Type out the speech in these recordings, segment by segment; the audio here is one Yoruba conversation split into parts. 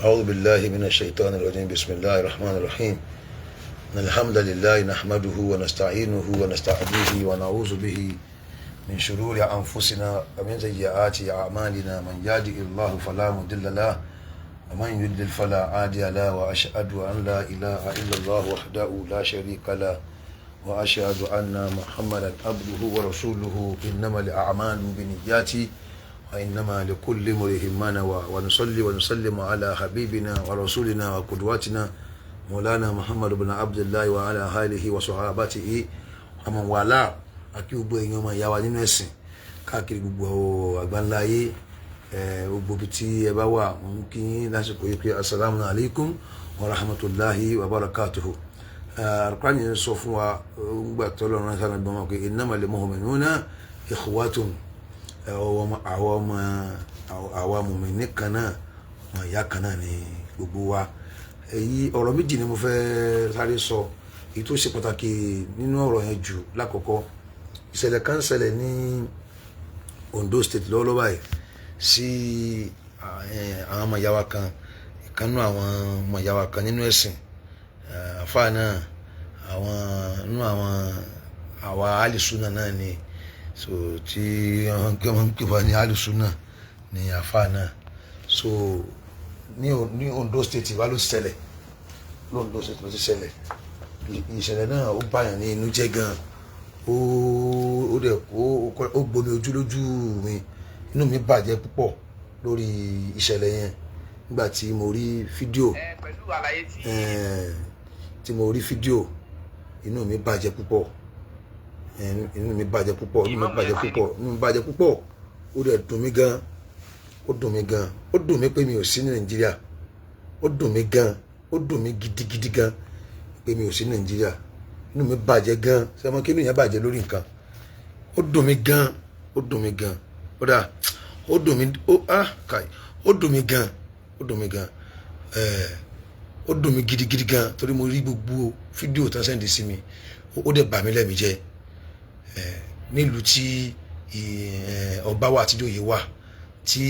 أعوذ بالله من الشيطان الرجيم بسم الله الرحمن الرحيم الحمد لله نحمده ونستعينه ونستعينه ونعوذ به من شرور أنفسنا ومن سيئات أعمالنا من يهده الله فلا مضل له ومن يضلل فلا هادي له وأشهد أن لا إله إلا الله وحده لا شريك له وأشهد أن محمدا عبده ورسوله إنما الأعمال بالنيات وإنما لكل امرئ ما نوى ونصلي ونسلم على حبيبنا ورسولنا وقدوتنا مولانا محمد بن عبد الله وعلى آله وصحابته ومن والاه àkí gbogbo èèyàn ọmọ ìyá wa nínú ẹ̀sìn káàkiri gbogbo àgbáńlá ayé gbogbo ibi tí ẹ bá wà mo ń kí yín lásìkò yìí pé assalamu alaikum wa rahmatullahi wa barakatuhu. Al-Qur'ani sọ fún wa gbà tọ́lọ́run sáà nàbí wọn pé innamal mu'minuna ikhwatun àwa mùmínì kan náà ọmọ ìyá kan náà ni gbogbo wa. Èyí ọ̀rọ̀ méjì ni mo fẹ́ sáré sọ èyí tó ṣe pàtàkì nínú ọ̀rọ̀ yẹn jù lákọ̀ọ́kọ́ ìṣẹ̀lẹ̀ kan ṣẹlẹ̀ ní Ondo State lọ́wọ́lọ́wọ́ báyìí sí àwọn ọmọ ìyá wa kan ìkànnú àwọn ọmọ ìyá wa kan nínú ẹ̀sìn àfáà náà àwọn nínú àwọn àwa alìsúnà náà ni so tí wọ́n ń pè wá ní alìsúnà ní àfáà náà so ní Ondo State wá ló ti ṣẹlẹ̀ l'Ondo State ló ti ṣẹlẹ̀ ìṣẹ̀lẹ̀ náà ó báyàn ní inú jẹ́ gan ó gbomi ojú lójú mi inú mi bàjẹ́ púpọ̀ lórí ìṣẹ̀lẹ̀ yẹn nígbà tí mo rí fídíò inú mi bàjẹ́ púpọ̀ inú mi bàjẹ́ púpọ̀ ó dẹ̀ dùn mí gan ó dùn mí pé mi ò sí ní Nàìjíríà ó dùn mí gan ó dùn mí gidigidi gan pé mi ò sí Nàìjíríà inú mi bàjẹ́ gan sẹ́wọ́n kí inú yẹn bàjẹ́ lórí nǹkan ó dùn mí gan ó dùn mí gan ó dùn mí gidigidi gan torí mo rí gbogbo fídíò tán sẹ́ndì sí mi ó dẹ̀ bà mí lẹ́mìí jẹ́ nílùú tí ọba wà àtijọ́ yìí wà tí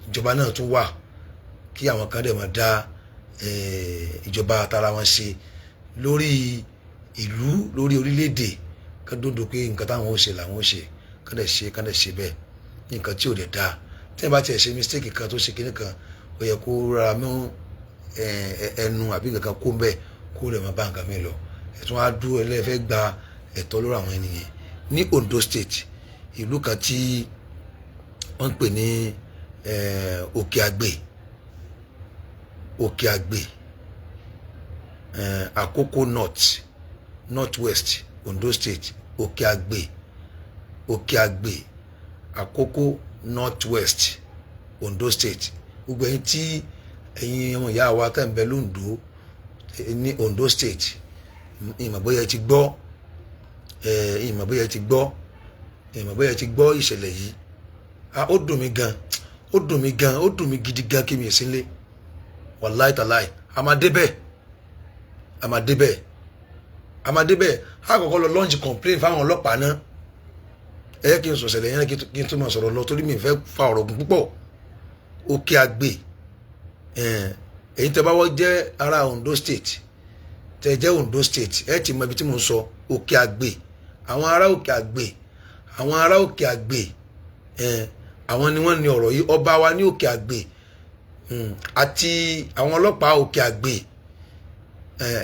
ìjọba náà tún wà kí àwọn kan dẹ̀ máa dá ìjọba tara wọn ṣe lórí ìlú lórí orílẹ̀-èdè ká dóńdó pé nǹkan táwọn ó ṣe làwọn ó ṣe ká dẹ̀ ṣe bẹ́ẹ̀ ní nǹkan tí ò dẹ̀ dáa tí wọ́n bá tiẹ̀ ṣe mistake kan tó ṣe kíní kan ó yẹ kó rárá mú ẹnu àbí nǹkan kan kó ń bẹ́ẹ̀ kó rẹ̀ máa bá nǹkan mi lọ ẹ̀tún á dúró ẹlẹ́fẹ́ gba ẹ̀tọ́ lórí àwọn ènìyàn ní Ondo State ìlú kan tí wọ́n ń pè ní Òkè Àgbè Àkókò North West Ondo State Òkè Àgbè Àkókò North West Ondo State gbogbo ẹ̀yin tí ẹ̀yin ọmọ ìyá wa tẹ̀ ń bẹ lóńdó ní Ondo State ìmọ̀ bóyá ti gbọ́ ìṣẹ̀lẹ̀ yìí ó dùn mí gidi gan kí mi ì sílé wàláì tàláì a máa débẹ̀ a kọ́kọ́ lọ launch complaint fáwọn ọlọ́pàá náà ẹ yẹ kí n sọ̀sẹ̀lẹ̀ yẹn kí n tó máa sọ̀rọ̀ lọ torí mi fẹ́ fa ọ̀rọ̀ gùn púpọ̀ Òkè Àgbè èyí tẹ́ bá wọ́n jẹ́ ará Ondo State tẹ́ jẹ́ Ondo State ẹ ti mọ ibi tí mo ń sọ Òkè Àgbè àwọn ará Òkè Àgbè àwọn ni wọ́n ní ọ̀rọ̀ yìí ọba wa ní Òkè Àgbè àti àwọn ọlọ́pàá Òkè Àgbè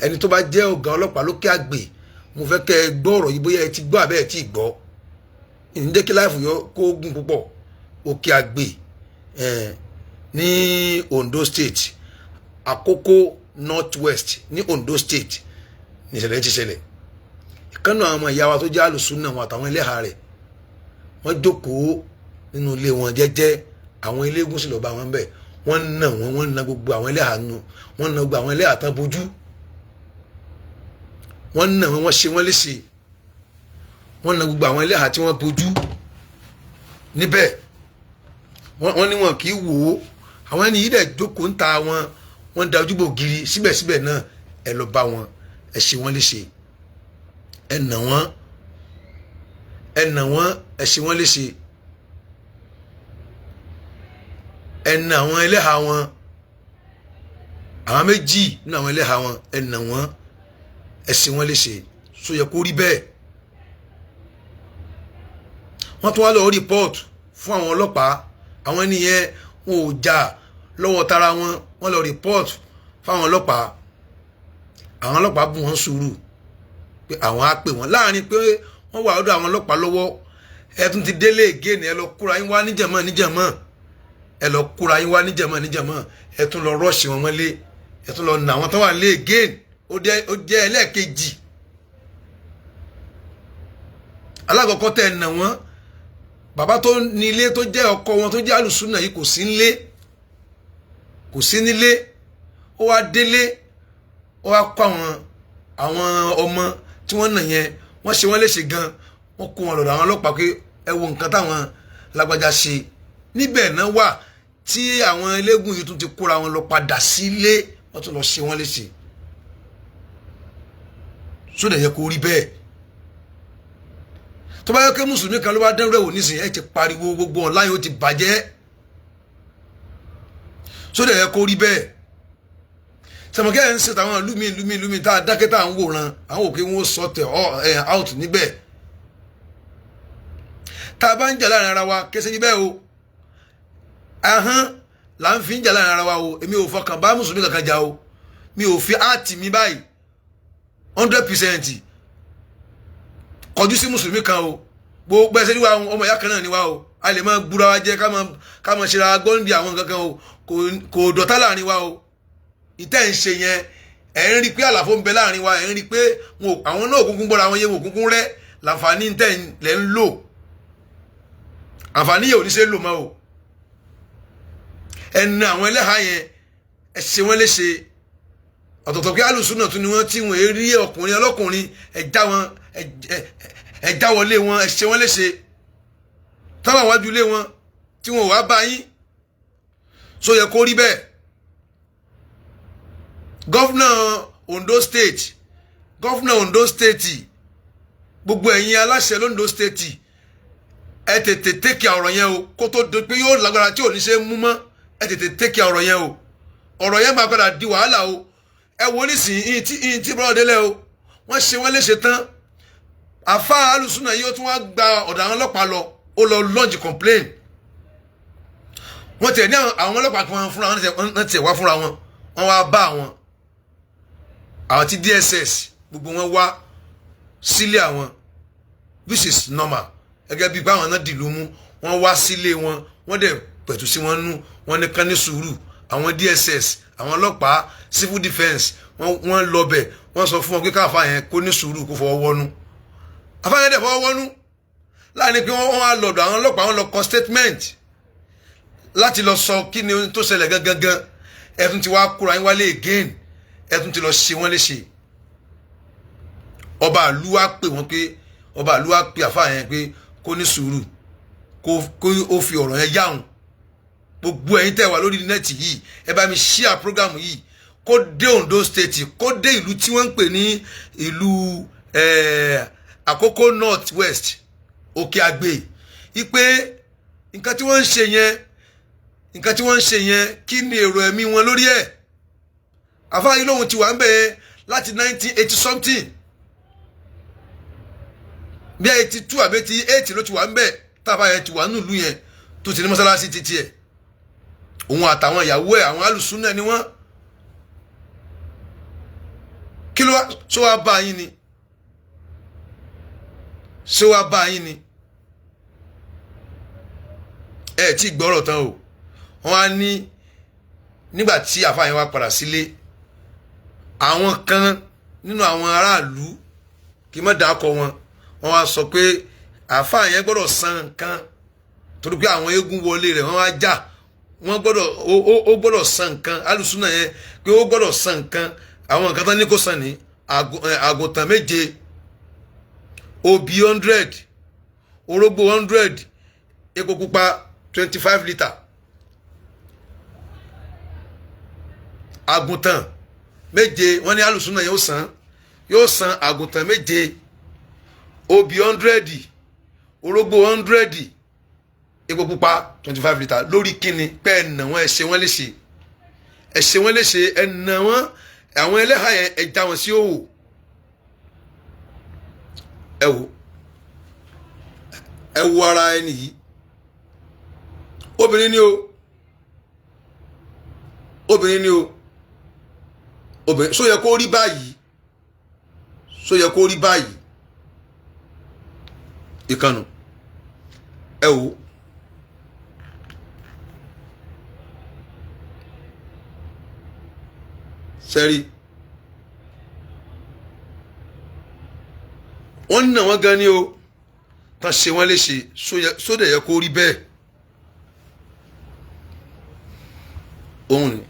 ẹni tó bá jẹ́ ọ̀gá ọlọ́pàá lókè Àgbè mo fẹ́ kẹ́ ẹ gbọ́ ọ̀rọ̀ yìí bóyá ẹ ti gbọ́ àbẹ́ ẹ ti gbọ́ ìníjẹ́ kí láìfù yọ kó gùn púpọ̀ Òkè Àgbè ní Ondo State Àkókò North West ní Ondo State ní ìṣẹ̀lẹ̀ ti ṣẹlẹ̀ ìkànnì àwọn ọmọ ìyá wa tó jẹ́ àlùsùnà wọn àtàwọn ẹlẹ́hà rẹ̀ wọ́n jókòó nínú ilé wọn jẹ́jẹ́ àwọn eléégún sì lọ bá wọn bẹ̀ wọ́n na gbogbo àwọn ẹlẹ́hà nù wọ́n na gbogbo àwọn ẹlẹ́hà tán bójú wọ́n na wọ́n ṣe wọ́n léṣe wọ́n na gbogbo àwọn ẹlẹ́hà tí wọ́n bójú níbẹ̀ wọ́n ní wọn kì í wò ó àwọn ẹni yìí dẹ̀ jókòó ń ta wọ́n da ojúbò giri síbẹ̀síbẹ̀ náà ẹ lọ bá wọn ẹ ṣe wọ́n léṣe ẹ nà wọ́n ẹ ṣe wọ́n léṣe ẹ̀nà àwọn ẹlẹ́hà wọn àwọn méjì nínú àwọn ẹlẹ́hà wọn ẹ̀nà wọn ẹ̀sìn wọn léṣe so yẹ kó rí bẹ́ẹ̀ wọ́n tún wá lọ rìpọ́ọ̀tù fún àwọn ọlọ́pàá àwọn ènìyàn wọn ò jà lọ́wọ́ tara wọn wọ́n lọ rìpọ́ọ̀tù fáwọn ọlọ́pàá àwọn ọlọ́pàá bù wọ́n sùúrù pé àwọn á pè wọ́n láàrin pé wọ́n wà lọ́dọ̀ àwọn ọlọ́pàá lọ́wọ́ ẹ tún ti délé again ẹ lọ kóra yín wá níjàmọ́ ẹ lọ kóra yín wá níjàmọ́ ẹ tún lọ rọ́ọ̀ṣì wọn mọ́lé ẹ tún lọ nà àwọn tó wà lé again ó jẹ́ ẹlẹ́ẹ̀kejì alákọ̀ọ́kọ́ tẹ̀ nà wọ́n bàbá tó ní ilé tó jẹ́ ọkọ wọn tó jẹ́ alùsùnà yìí kò sí nílé ó wá délé ó wá kó àwọn ọmọ tí wọ́n nà yẹn wọ́n ṣe wọ́n léṣe gan wọ́n kó wọn lọ́dọ̀ àwọn ọlọ́pàá pé ẹ wo nǹkan táwọn lágbájá ṣe níbẹ̀ náà wà tí àwọn eléégún yìí tún ti kóra wọn lọ padà sílé wọ́n tún lọ ṣe wọ́n léṣe sódà yẹ kó rí bẹ́ẹ̀ tó bá yẹ kí mùsùlùmí kan ló bá dẹ́rù ẹ̀wò nísìnyí ẹ̀ ti pariwo gbogbo ọ̀nláyìn ó ti bàjẹ́ sódà yẹ kó rí bẹ́ẹ̀ sẹmọkẹ́ ẹ̀ ń ṣe tàwọn ìlú mi tá a dákẹ́ tá à ń wòran àwọn òkè wọn sọ tẹ̀ out níbẹ̀ tá a bá ń jà láàrin ara wa kẹsẹ́ níbẹ̀ o ahọ́n là ń fi ń jà láàrin ara wa o èmi ò fọkàn bá mùsùlùmí kankan jà o mi ò fi áàtì mi báyìí 100% kọjú sí mùsùlùmí kan o gbogbo ẹsẹ̀ níwá ọmọ ìyá kan náà níwá o a lè máa gbúra wa jẹ ká máa ṣe ra gọ́ndì àwọn kankan o kò dọ̀tá láàrin wa o ìtẹ́ ń ṣe yẹn ẹ̀ ń rí pé àlàfo ń bẹ láàrin wa ẹ̀ ń rí pé àwọn náà òkùnkùn gbọ́ra wọn yé wọn òkùnkùn rẹ láǹfààní tẹ́ lẹ́ ń lò àǹfààní yẹn ò ní ṣe lò mọ́ o ẹnu àwọn ẹlẹ́hà yẹn ẹ ṣe wọ́n léṣe ọ̀tọ̀tọ̀ pé alùsùnà tún ni wọ́n tí wọ́n rí ọkùnrin ọlọ́kùnrin ẹ já wọlé wọn ẹ ṣe wọ́n léṣe táwọn àwájú ilé wọn tí wọn ò wá bá yín so yẹ kó rí bẹ́ẹ̀ gọ́fúnà Ondo state gbogbo ẹ̀yin aláṣẹ l'Ondo state ẹ tètè tẹ́kì ọ̀rọ̀ yẹn o kó tó di pé yóò lágbára tí ò ní ṣe mú mọ́ ẹ tètè tẹ́kì ọ̀rọ̀ yẹn o ọ̀rọ̀ yẹn máa padà di wàhálà o ẹ wo nísìnyí ìyìn tí bọ́lá délẹ̀ o wọ́n ṣe wọ́n léṣe tán àfa alùsùnà yìí ó tún wá gba ọ̀dọ̀ àwọn ọlọ́pàá lọ ó lọ lọ́ọ̀jì complain wọ́n tẹ̀ ní àwọn ọlọ́pàá kan fúnra wọn tẹ̀ wá fúnra wọn wọ́n wá bá àwọn tí DSS gbogbo wọn wá sílé àwọn which is normal gẹ́gẹ́ bí báwọn náà dìlú mú wọ́n wá sílé wọn wọ́n dẹ̀ pẹ̀tù sí wọn nú wọ́n ní kán ní sùúrù àwọn DSS àwọn ọlọ́pàá civil defence wọ́n lọ bẹ̀ wọ́n sọ fún wọn pé káfá yẹn kó ní sùúrù kó fọwọ́ wọnú afá yẹn dẹ̀ fọwọ́ wọnú láàrin pé wọ́n wá lọ́dọ̀ àwọn ọlọ́pàá wọ́n lọ kọ statement láti lọ sọ kí ni tó ṣẹlẹ̀ gangan ẹ̀tún ti wá kóra yín wálé again ẹ̀tún ti lọ ṣe wọ́n léṣe ọba àlú wá pè wọ́n pé ọba àlú wá pè àfá yẹn pé kó ní sùúrù kó ó fi ọ̀rọ̀ yẹn yáhùn gbogbo ẹ̀yin tẹ́ wà lórí nẹ́ẹ̀tì yìí ẹ bá mi share program yìí kó dé Ondo state kó dé ìlú tí wọ́n ń pè ní ìlú Àkókò north west Òkè Àgbè ipe nǹkan tí wọ́n ń ṣe yẹn kí ni èrò ẹ̀mí wọn lórí ẹ̀ àfáà yìí lóhun ti wà ń bẹ̀ láti 1980 something bí 82 àbí 88 ló ti wà ń bẹ̀ tábà yẹn ti wà nílùú yẹn tó ti ní mọ́sálásí títí ẹ̀ òun àtàwọn ìyàwó ẹ̀ àwọn alùsùnà ni wọ́n kí ló wá ṣó wá bá yín ni ẹ tí gbọ́rọ̀ tán o wọ́n á ní nígbà tí àfáà yẹn wá padà sílé àwọn kan nínú àwọn aráàlú kí má dákọ wọn wọ́n wá sọ pé àfáà yẹn gbọ́dọ̀ san nǹkan torí pé àwọn eégún wọlé rẹ̀ wọ́n wá já wọ́n gbọ́dọ̀ san nǹkan alùsùnà yẹn pé ó gbọ́dọ̀ san nǹkan àwọn nǹkan tán ní kó san ní àgùntàn 7 obì 100 orógbó 100 epo pupa 25 litre àgùntàn 7 wọ́n ní alùsùnà yóò san àgùntàn 7 obì 100 orógbó 100 epo pupa 25 litre lórí kíni pé ẹ nà wọ́n ẹ ṣe wọ́n léṣe ẹ ṣe wọ́n léṣe ẹ nà wọ́n àwọn ẹlẹ́hà yẹn ẹ já wọn sí òwò ẹ wo ara ẹni yìí obìnrin ni o obìnrin só yẹ kó rí báyìí ìkànnù ẹ wò sẹ́rí wọ́n nà wọ́n gan ni o tán ṣe wọ́n léṣe sódẹ̀ yẹ kó rí bẹ́ẹ̀ òun ni.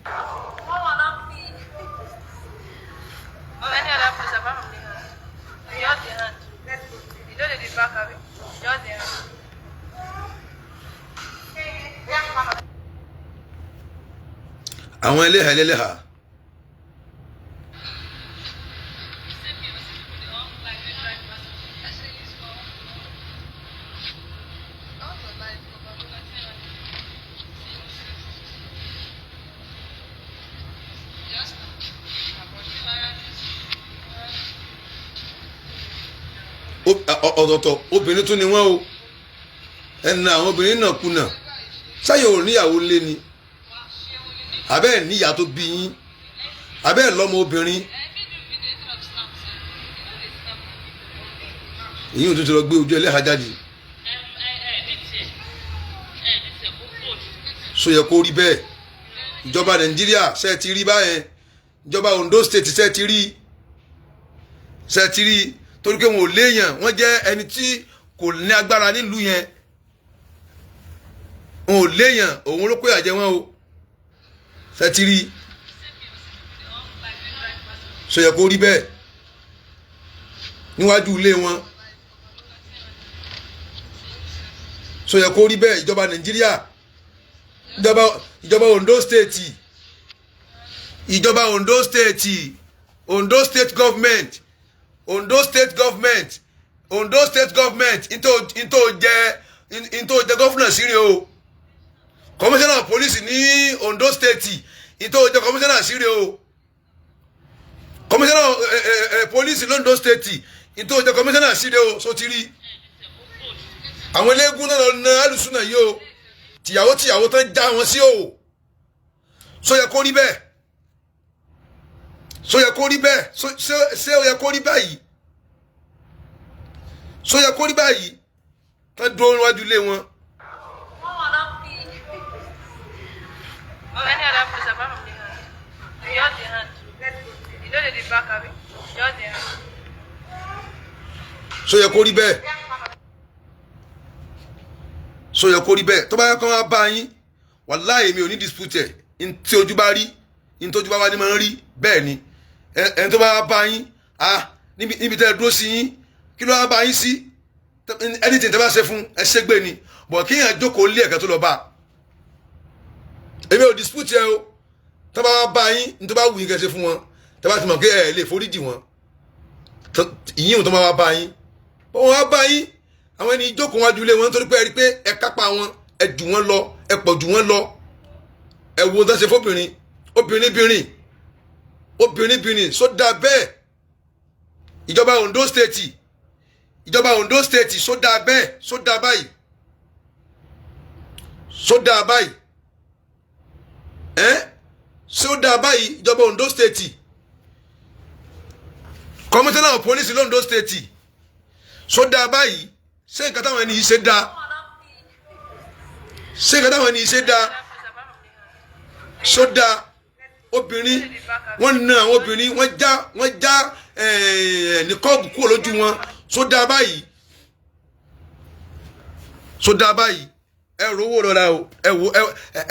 àwọn ẹlẹ́hà ọ̀tọ̀ọ̀tọ̀ obìnrin tún ni wọ́n o ẹ̀nà àwọn obìnrin náà kùnà sáyẹ̀ ò níyàwó lé ni abẹ́ẹ̀ níyà tó bí yín abẹ́ẹ̀ lọ́mọ obìnrin ìyín ò tún ti lọ gbé ojú ẹlẹ́hà jáde so yẹ kó rí bẹ́ẹ̀ ìjọba Nàìjíríà ṣe ti rí báyẹn ìjọba Ondo State ṣe ti rí torí pé wọn ò léèyàn wọn jẹ́ ẹni tí kò ní agbára nílùú yẹn wọn ò léèyàn òun ló kó ìyà jẹ wọn o sẹtiri so yẹ kó rí bẹ́ẹ̀ níwájú ilé wọn so yẹ kó rí bẹ́ẹ̀ ìjọba Nàìjíríà ìjọba Ondo State Ondo State government into jẹ gọ́fúnà síre o commissioner of police ní Ondo State into jẹ commissioner síre o commissioner police l'Ondo State into jẹ commissioner síre o so ti rí àwọn eléégún náà lọ ná alùsùnà yìí o tìyàwó tán já wọn sí o so yẹ kó rí bẹ́ẹ̀ ṣé ó yẹ kó rí báyìí tán dúró níwájú ilé wọn. ṣé ó yẹ kó rí bẹ́ẹ̀ tó bá yẹ kó wá bá yín wàláhì mi ò ní dispute ẹ̀ tí ojú bá rí ní tójú bá wá ní máa ń rí bẹ́ẹ̀ ni ẹni tó bá bá yín níbi tẹ́ ẹ dúró sí yín kí ló wá bá yín sí ẹni tí n tẹ́ bá ṣe fún ẹ ṣégbé ni bọ̀ kí yẹn jókòó lé ẹ̀kẹ́ tó lọ bá èmi ò dispute ẹ o tó bá bá yín ní tó bá wù yín kẹ́ ṣe fún wọn tó bá ti mọ̀ pé ẹ lè foríjì wọn ìyín ò tó máa bá yín bọ́ wọn á bá yín àwọn ẹni jókòó wájú ilé wọn nítorí pé ẹ rí pé ẹ kápá wọn ẹ jù wọn lọ ẹ pọ̀ jù wọn lọ ẹ wo tó ṣe fóbìnrin obìnrin sódà bẹ́ẹ̀ ìjọba Ondo State sódà bẹ́ẹ̀ sódà báyìí sódà báyìí ìjọba Ondo State commissioner of police l'Ondo State sódà báyìí ṣé nǹkan táwọn ẹni yìí ṣe dáa sódà obìnrin wọ́n na àwọn obìnrin wọ́n já nìkọ́ọ̀bù kúrò lójú wọn sódà báyìí ẹ rówó lọ́la o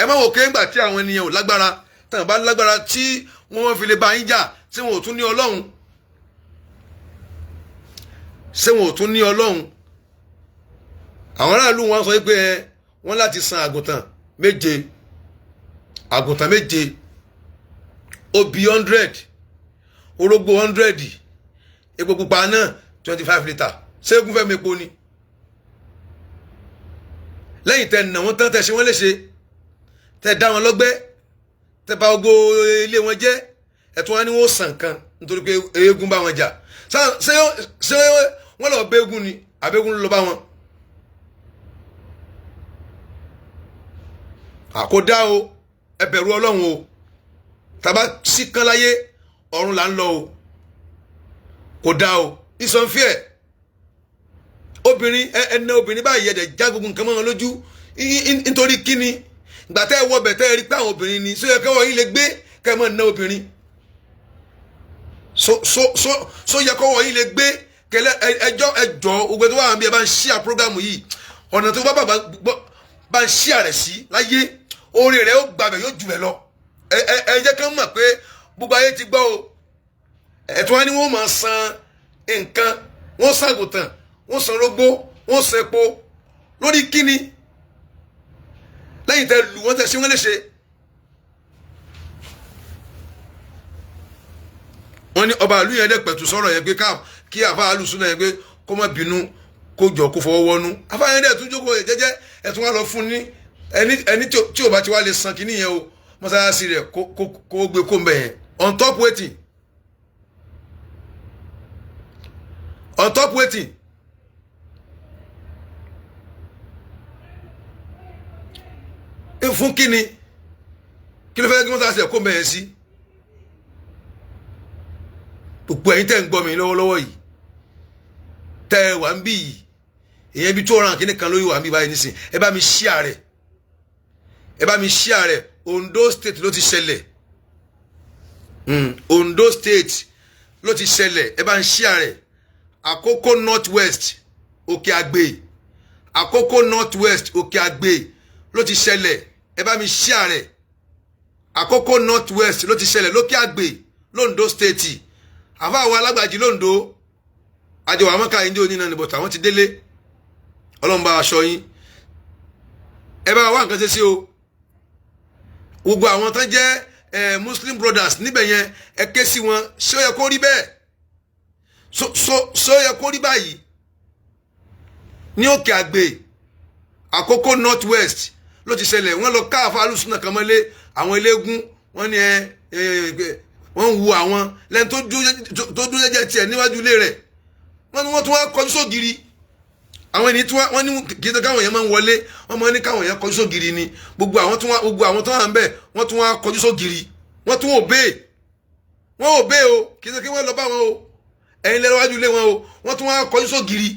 ẹ má wò kéńgbà tí àwọn ènìyàn ò lágbára tàn bá lágbára tí wọ́n fi lè bá yín jà tí wọn ò tún ní Ọlọ́run àwọn aráàlú wọn sọ pé wọ́n láti san àgùntàn méje obì 100 orógbó 100 epo pupa náà 25 litre ṣégun fẹ́ mepo ni lẹ́yìn tẹ́ nà wọ́n tán tẹ́ ṣe wọ́n léṣe tẹ́ dá wọn lọ́gbẹ́ tẹ́ bà gbogbo ilé wọn jẹ́ ẹ̀tún wọn ni wọ́n sàn kan nítorí pé eégún bá wọn jà ṣé wọ́n lọ bẹ́ẹ̀gún ni àbẹ́gún ló bá wọn. àkódá o ẹ bẹ̀rù Ọlọ́run o tàbá sí kan láyé ọ̀run là ń lọ o kò dá o ìsọ̀nfẹ́ obìnrin ẹnẹ obìnrin báyìí ẹ̀dẹ̀ já gbogbo nǹkan mọ́ wọn lójú nítorí kíni ìgbà tẹ́ ẹ wọ bẹ̀ tẹ́ ẹ rí pé àwọn obìnrin ni sóyẹ kẹ́wọ́ yín lè gbé kẹ́ ẹ mọ́ ná obìnrin so yẹ kọ́wọ́ yín lè gbé kẹlẹ́ ẹjọ́ ogun tó wà níbi ẹ bá ń ṣíà prógámù yìí ọ̀nà tó bá ń ṣíà rẹ̀ sí láyé orí rẹ̀ ó gbàbẹ̀ yóò jù ẹ lọ ẹ jẹ́ kán mọ̀ pé gbogbo ayé ti gbọ́ o ẹ̀tún wa ni wọ́n máa san nǹkan wọ́n ṣàgùtàn wọ́n san rógbó wọ́n san epo lórí kíni lẹ́yìn tẹ́ lù wọ́n tẹ́ ṣe wọ́n léṣe. wọ́n ní ọba ìlú yẹn dẹ̀ pẹ̀tù sọ̀rọ̀ yẹn pé kí àfa alùsùn náà yẹn pé kó má bínú kó jọ kó fọwọ́ wọnú àfa yẹn dẹ̀ tún jókòó jẹ́jẹ́ ẹ̀tún wa lọ fún ní ẹni tí ò bá ti wá lè san kíní yẹn o mọ́sálásí rẹ̀ kó gbé kó mbẹ̀ yẹn on top waiting fún kíni kí ló fẹ́ kí mọ́sálásí rẹ̀ kó mbẹ̀ yẹn sí gbogbo ẹ̀yin tẹ́ ń gbọ́ mi lọ́wọ́lọ́wọ́ yìí tẹ́ ẹ wà ń bí yìí èyàn ibi 200 kíní kan lórí wà ń bí báyìí nísìn ẹ bá mi share rẹ̀ Ondo State ló ti ṣẹlẹ̀ Ondo State ló ti ṣẹlẹ̀ ẹ bá ń share rẹ̀ Àkókò North West Òkè Àgbè Àkókò North West Òkè Àgbè ló ti ṣẹlẹ̀ ẹ bá mi share rẹ̀ Àkókò North West ló ti ṣẹlẹ̀ lókè Àgbè l'Ondo State àfa àwọn alágbàjì l'Ondo àjọwà mọ́ká ìdí òní náà nìbọ̀tà wọ́n ti délé ọlọ́mọba aṣọ yín ẹ bá wá nǹkan ṣe sí o gbogbo àwọn tán jẹ́ Muslim brothers níbẹ̀ yẹn ẹ ké sí wọn ṣé ó yẹ kó rí bẹ́ẹ̀ ṣé ó yẹ kó rí báyìí ní Òkè Àgbè Àkókò North West ló ti ṣẹlẹ̀ wọ́n lọ ká àfa alùsùnà kan mọ́lé àwọn eléégún wọ́n ní wọ́n ń wu àwọn lẹ́ni tó dúró jẹ́jẹ́ tiẹ̀ níwájú ilé rẹ̀ wọ́n tún wá kọjú sógiri àwọn ènìyàn tí wọ́n ní kí n káwọn èèyàn máa ń wọlé wọ́n máa ń ní káwọn èèyàn kọjú sógiri ni gbogbo àwọn tó wà ń bẹ̀ wọ́n tún wá kọjú sógiri wọ́n tún òbé o kí n kí wọ́n lọ bá wọn o ẹ̀yin lẹ́nu wájú ilé wọn o wọ́n tún wá kọjú sógiri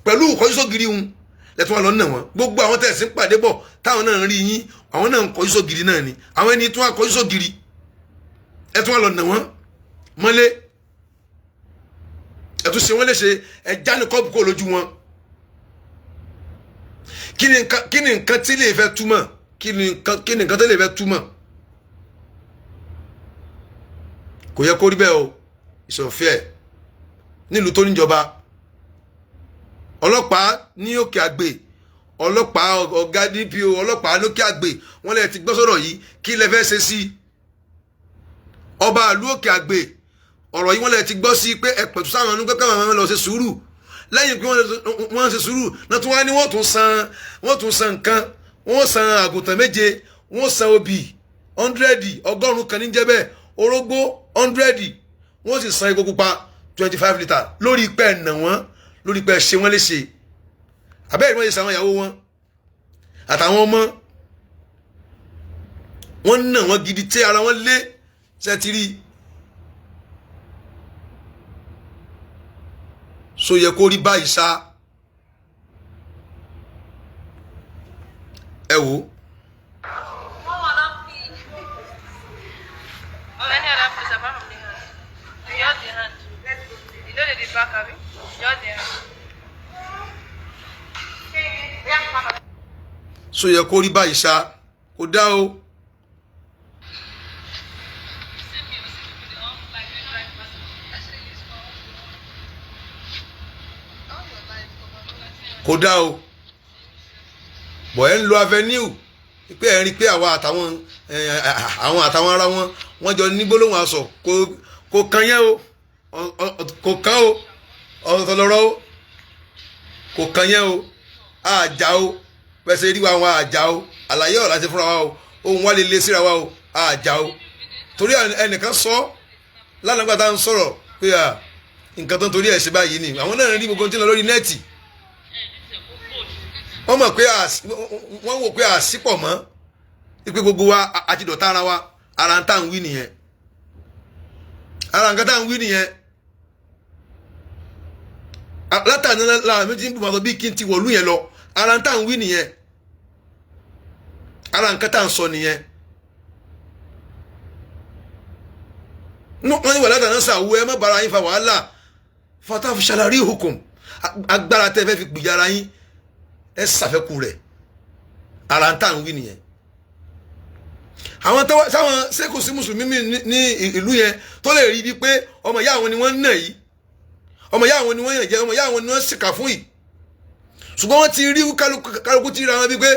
pẹ̀lú kọjú sógiri wọn lẹ́tún wọn lọ nà wọn gbogbo àwọn tẹ̀sí ń pàdé bọ̀ táwọn náà ń rí yín àwọn náà ń kọjú sógiri náà ni àwọn ènìyàn tún wá kọjú sógiri ẹtún wọn lọ nà wọn mọ́lé ẹtún ṣe wọn léṣe ẹjá ní kọ́ọ̀bù kó lójú wọn kí ni nǹkan tí lè fẹ́ túmọ̀ kí ni nǹkan tí lè fẹ́ túmọ̀ kò yẹ kó rí bẹ́ẹ̀ o ìṣòfẹ́ nílùú tó níjọba ọlọ́pàá ní Òkè Àgbè ọlọ́pàá ọ̀gá DPO ọlọ́pàá lókè Àgbè wọ́n lè ti gbọ́ sọ̀rọ̀ yìí kí lè fẹ́ ṣe sí ọba ìlú Òkè Àgbè ọ̀rọ̀ yìí wọ́n lè ti gbọ́ sí pé ẹ pẹ̀tù sáwọn ọ̀nù kẹ́kẹ́ àwọn lọ ṣe sùúrù lẹ́yìn pé wọ́n ṣe sùúrù náà tún wá ní wọ́n tún san nǹkan wọ́n san àgùntàn 7 wọ́n san obì 100 100 kan ní jẹ́bẹ̀ orógbó 100 wọ́n sì san epo pupa 25 litre lórí pẹ́ ẹ̀nà wọn lórí pẹ́ ṣe wọ́n léṣe àbẹ́rẹ́ wọ́n ṣe sàwọn ìyàwó wọn àtàwọn ọmọ wọ́n nà wọ́n gidi tí ara wọn lé ṣẹ́tìrí so yẹ kó rí báyìí ṣá ẹ wò ó. so yẹ kó rí báyìí ṣá kò dá o. kò dá o bọ̀ ẹ́ ń lo avenue pé ẹ̀ ń rí pé àwọn àtàwọn ara wọn wọ́n jọ ní gbólóhùn aṣọ kò kàn yẹn o kò kàn o ọ̀tọ̀ lọ́rọ̀ o kò kàn yẹn o àjà o pẹ̀sẹ̀ rí wa wọn àjà o àlàyé ọ̀la ti fúnra wa o ohun wa lè lé síra wa o àjà o torí ẹnìkan sọ lánàá tá à ń sọ̀rọ̀ pé nǹkan tó ń torí ẹ̀ ṣe báyìí ni àwọn náà rí gbogbo tí ń lọ lórí nẹ́ẹ̀tì wọ́n mọ̀ pé wọ́n wò pé àṣìpọ̀ mọ́ pé gbogbo wa àti dọ̀tá ara wa ara ń tà ń wí nìyẹn ara nǹkan tá à ń wí nìyẹn látàní lára mi ti ń bùmọ̀ bí kí n ti wọ̀lú yẹn lọ ara ń tà ń wí nìyẹn ara nǹkan tá à ń sọ nìyẹn wọ́n ní wà látàní sàwọ́ ẹ má bára yín fa wàhálà fata fi ṣàlàrí hukum agbára tẹ́ fẹ́ fi gbìyà ara yín ẹ ṣàfẹ́kù rẹ̀ ara ń tà ń wí nìyẹn àwọn táwọn sẹ́kù sí mùsùlùmí ní ìlú yẹn tó lè rí bí pé ọmọ ìyá àwọn ni wọ́n ń nà yìí ọmọ ìyá àwọn ni wọ́n yàn jẹ́ ọmọ ìyá àwọn ni wọ́n ṣìkà fún yìí ṣùgbọ́n wọ́n ti rí kálukú ti ra wọn bí pé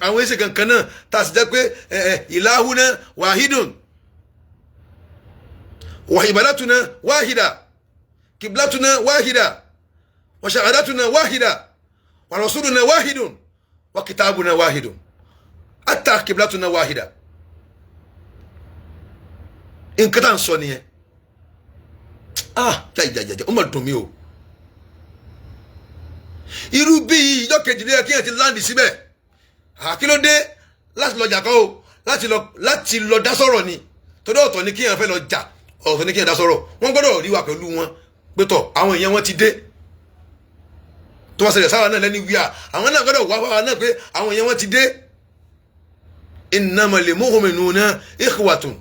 àwọn èsì kankan náà tá a sì jẹ́ pé ìlàhùnà wàhídùn wàhìbàdàtùnà wáhìdà kìbìlàtùnà wáhìdà wàṣàhàdàtùnà wáhìdà wàrọ̀sùlùnà wáhìdùn wàkìtàbùnà wáhìdùn àtà kìbìlàtùnà wáhìdà nǹkan tá à ń sọ nìyẹn jàjàjàjà ó mà dùn mí o irú bíi ìjọ kejìlélẹ́yìn kí yẹn ti láǹdì síbẹ̀ àkílódé láti lọ jà kọ́ o láti lọ dá sọ̀rọ̀ ni torí ọ̀tọ̀ ni kí yẹn fẹ́ lọ jà ọ̀tọ̀ ni kí yẹn dá sọ̀rọ̀ wọ́n gbọ́dọ̀ rí wa pẹ̀lú wọn pé tọ̀ àwọn èèyàn wọn ti dé tó wá ṣẹlẹ̀ sáwà náà lẹ́ni wíyà àwọn náà gbọ́dọ̀ wá fáwa náà pé àwọn èèyàn wọn ti dé innamal mu'minuna ikhwatun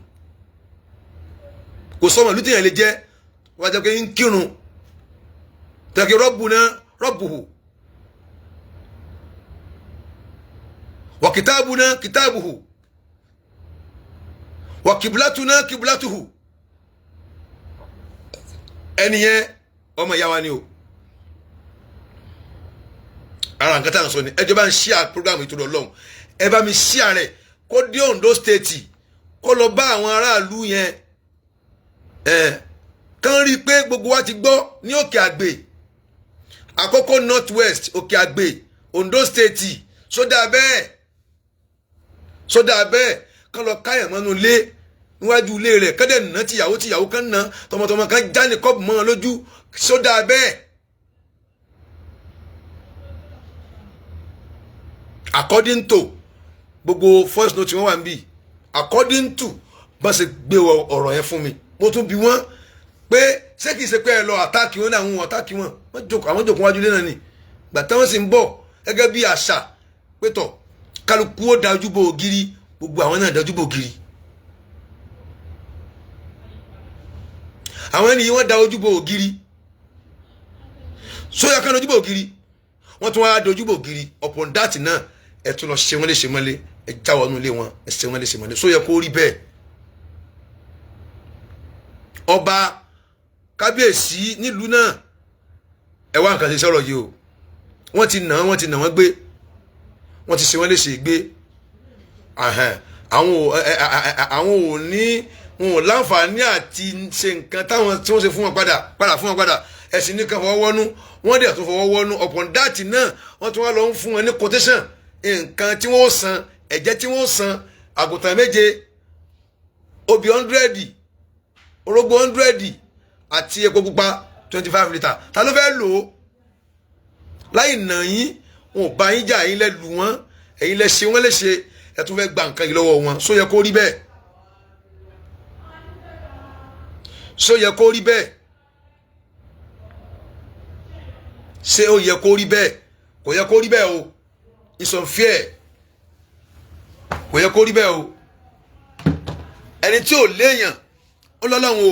kò sọmọ lùtí yẹn lè jẹ́ wọ́n jẹ́ pé ń kírun tẹ̀kí rabbuna rabbuhu wa kitabuna kitabuhu wa kiblatuna kiblatuhu ẹnìyẹn ọmọ ìyá wa ni o ara nǹkan tá à ń sọ ni ẹjọ́ bá ń ṣíà program ìtòlọ́ ọlọ́run ẹ bá mi ṣíà rẹ̀ kó dé Ondo state kó lọ bá àwọn aráàlú yẹn kàn rí i pé gbogbo wa ti gbọ́ ní òkè àgbè àkọ́kọ́ north west òkè àgbè Ondo state sódà bẹ́ẹ̀ kàn lọ káyàn mọ́nú ilé níwájú ilé rẹ̀ kẹ́dẹ̀ nà tìyàwó kan nà tọmọtọmọ kan já ní kọ́ọ̀bù mọ́ ọ lójú sódà bẹ́ẹ̀ according to gbogbo voice note wọn wà ń bì according to bá ṣe gbé ọ̀rọ̀ yẹn fún mi mo tún bi wọ́n pé ṣé kìí ṣe pé ẹ lọ àtàkì wọn làwọn àtàkì wọn àwọn jòkó wájú lé náà ni gbàtà wọn sì ń bọ̀ gẹ́gẹ́ bí àṣà pé tọ̀ kálukú ó da ojúbọ ògiri gbogbo àwọn náà da ojúbọ ògiri àwọn ènìyàn wọn da ojúbọ ògiri sóyà kan ojúbọ ògiri wọn tún wá da ojúbọ ògiri upon that náà ẹ tún lọ ṣe wọn léṣe mọ́lé ẹ jáwọ́ nínú ilé wọn ẹ ṣe wọn léṣe mọ́lé sóyà kó rí bẹ́ẹ̀ ọba kábíyèsí nílùú náà ẹ wá nǹkan ṣe sọ̀rọ̀ yìí o wọ́n ti nà wọ́n gbé wọ́n ti ṣe wọ́n léṣe gbé àwọn ò ní wọn ò láǹfààní àti ṣe nǹkan táwọn tí wọ́n ṣe fún wọn padà fún wọn padà ẹ̀sìn nìkan fọwọ́ wọ́nú wọ́n dẹ̀ tún fọwọ́ wọ́nú upon that náà wọ́n tún wá lọ ń fún wọn ní quotation nǹkan tí wọ́n san ẹ̀jẹ̀ tí wọ́n san àgùntàn 7 obì 100 orógbó 100 àti epo pupa 25 litre ta ló fẹ́ lò ó láì nà yín wọn ò bá yín jà yín lẹ́ lù wọ́n ẹ̀yin lẹ́ ṣe wọ́n lè ṣe ẹ̀ tún fẹ́ gba nǹkan yìí lọ́wọ́ wọn só yẹ kó rí bẹ́ẹ̀ só yẹ kó rí bẹ́ẹ̀ ṣé ó yẹ kó rí bẹ́ẹ̀ kò yẹ kó rí bẹ́ẹ̀ o it's unfair kò yẹ kó rí bẹ́ẹ̀ o ẹni tí ò léèyàn ó lọ́lọ́run o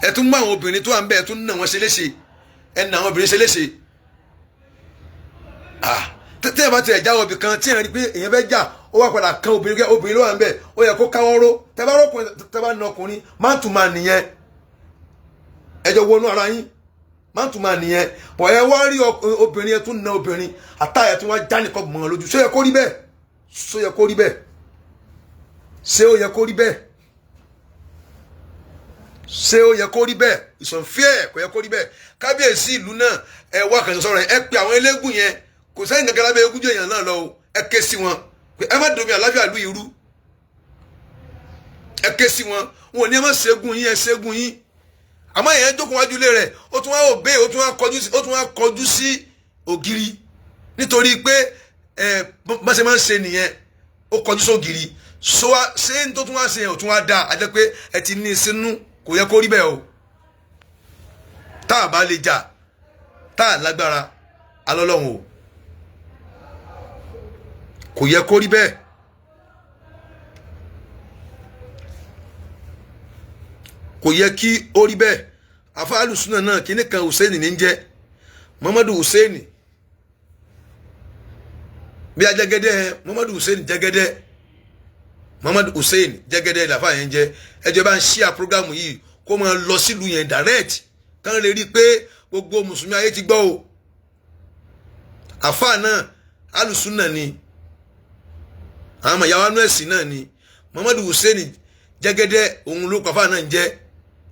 ẹ tún mú àwọn obìnrin tó wà ń bẹ ẹ tún nà wọ́n ṣe léṣe ẹ nà àwọn obìnrin ṣe léṣe tẹ́tẹ́ ẹ bá tiẹ̀ jáwọ́ ibì kan tí ẹ rí pé èèyàn fẹ́ jà ó wà padà kan obìnrin ló wà ń bẹ ó yẹ kó káwọ́ ró tẹ́ bá nà ọkùnrin má tún máa nìyẹn ẹjọ́ wọnú ara yín má tún máa nìyẹn bọ̀ ẹ wá rí obìnrin ẹ tún nà obìnrin àtàyẹ tún wá já nìkan mọ́ ọ lójú ṣó yẹ kó rí bẹ́ẹ̀ ṣó yẹ kó rí bẹ́ẹ̀ ṣé ó yẹ kó rí bẹ́ẹ̀ ṣé ó yẹ kó rí bẹ́ẹ̀ it's unfair kò yẹ kó rí bẹ́ẹ̀ kábíyèsí ìlú náà ẹ wá kàn sọ̀rọ̀ ẹ pe àwọn eléégún yẹn kò sẹ́yìn kankan lábẹ́ egúnjẹ èèyàn náà lọ o ẹ ké sí wọn pé ẹ má domi àláfíà lu irú ẹ ké sí wọn wọn ò ní ẹ má ṣẹ́gun yín ẹ ṣẹ́gun yín àmọ́ èèyàn jókòó wájú ilé rẹ̀ ó tún wá òbé ó tún wá kọjú sí ògiri nítorí pé bá ṣe máa ń ṣe nìyẹn ó kọjú sí ògiri ṣé ń tó tún wá ṣe yẹn ò tún wá dáa a jẹ́ pé ẹ ti ní sínú kò yẹ kó rí bẹ́ẹ̀ o tá a bá lè jà tá a lágbára alọ́lọ́run o kò yẹ kó rí bẹ́ẹ̀ kò yẹ kí ó rí bẹ́ẹ̀ afa alùsùnà náà kíní kan Hussein ní jẹ́ Muhammadu Hussein bí a jẹ́gẹ́dẹ́ Muhammadu Hussein jẹ́gẹ́dẹ́ Muhammadu Hussein jẹ́gẹ́dẹ́ làfà yẹn jẹ́ ẹjọ́ bá ń ṣíà prógámù yìí kó máa lọ sílùú yẹn direct kán lè rí i pé gbogbo mùsùlùmí ayé ti gbọ́ o àfà náà alùsùnà ni àwọn ọmọ ìyàwó anú ẹ̀sìn náà ni Muhammadu Hussein jẹ́gẹ́dẹ́ òun ló kọ́ àfà náà ń jẹ́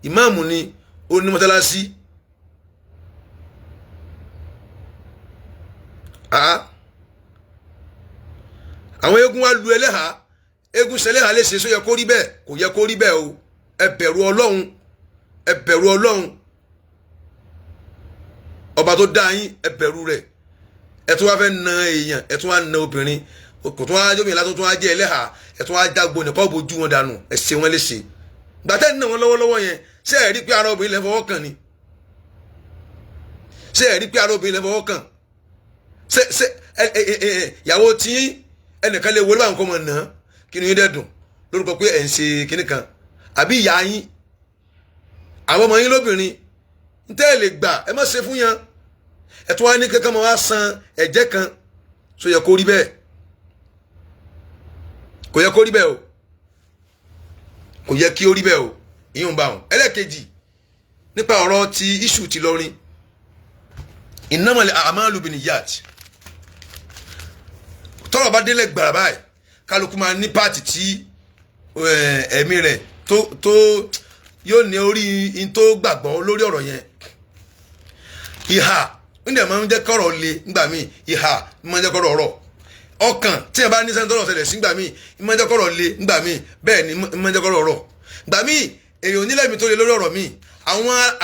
ìmáàmù ni ó ní mọ́sálásí àwọn eégún wa lu ẹlẹ́hà eégún sẹlẹ́hà lè ṣe sọ yẹ kó rí bẹ́ẹ̀ kò yẹ kó rí bẹ́ẹ̀ o ẹ bẹ̀rù Ọlọ́run ẹ bẹ̀rù Ọlọ́run ọba tó dá yín ẹ bẹ̀rù rẹ̀ ẹ tún wá fẹ́ na èèyàn ẹ tún wá na obìnrin kò tún wá jómi látún tún wá jẹ́ ẹlẹ́hà ẹ tún wá jágbo nìkan bójú wọn dànù ẹ ṣe wọn léṣe gbàtẹ́ ní wọn lọ́wọ́lọ́wọ́ yẹn ṣé ẹ rí pé ara obìnrin lè fọwọ́ kàn ni ṣé ẹ rí pé ara obìnrin lè fọwọ́ kàn ṣé ìyàwó tí ẹnìkan lè wọlé bá nǹkan mọ̀ náà kí ni yín dẹ̀ dùn lórúkọ pé ẹ̀ ń ṣe kinní kan àbí ìyá yín àwọn ọmọ yín lóbìnrin ń tẹ́ ẹ lè gbà ẹ má ṣe fún yan ẹ tún wá ní kankan mọ́ wá san ẹ̀jẹ̀ kan so yẹ kó rí bẹ́ẹ̀ kò yẹ kó rí bẹ́ẹ̀ o kò yẹ kí ó rí bẹ́ẹ̀ o ìyún bá wọn ẹlẹ́ẹ̀kejì nípa ọ̀rọ̀ ti iṣu ti lọrin innamal a'malu binniyat tọ́rọ̀ bá délẹ̀ gbàrà báyìí kálukú máa ní páàtì tí ẹ̀mí rẹ̀ tó yóò ní orí in tó gbàgbọ́ lórí ọ̀rọ̀ yẹn ìhà nígbà máa ń jẹ́ kọ́rọ̀ le nígbà míì ìhà máa ń jẹ́ kọ́rọ̀ ọ̀rọ̀ ọkàn tí ẹ bá ní sẹ́ńtọ́rọ̀ ṣẹlẹ̀ sí nígbà míì máa ń jẹ́ kọ́rọ̀ le nígbà míì bẹ́ẹ̀ ni máa ń jẹ́ kọ́rọ̀ ọ̀rọ̀ gbà míì èèyàn onílẹ̀mí tó le lórí ọ̀rọ̀ míì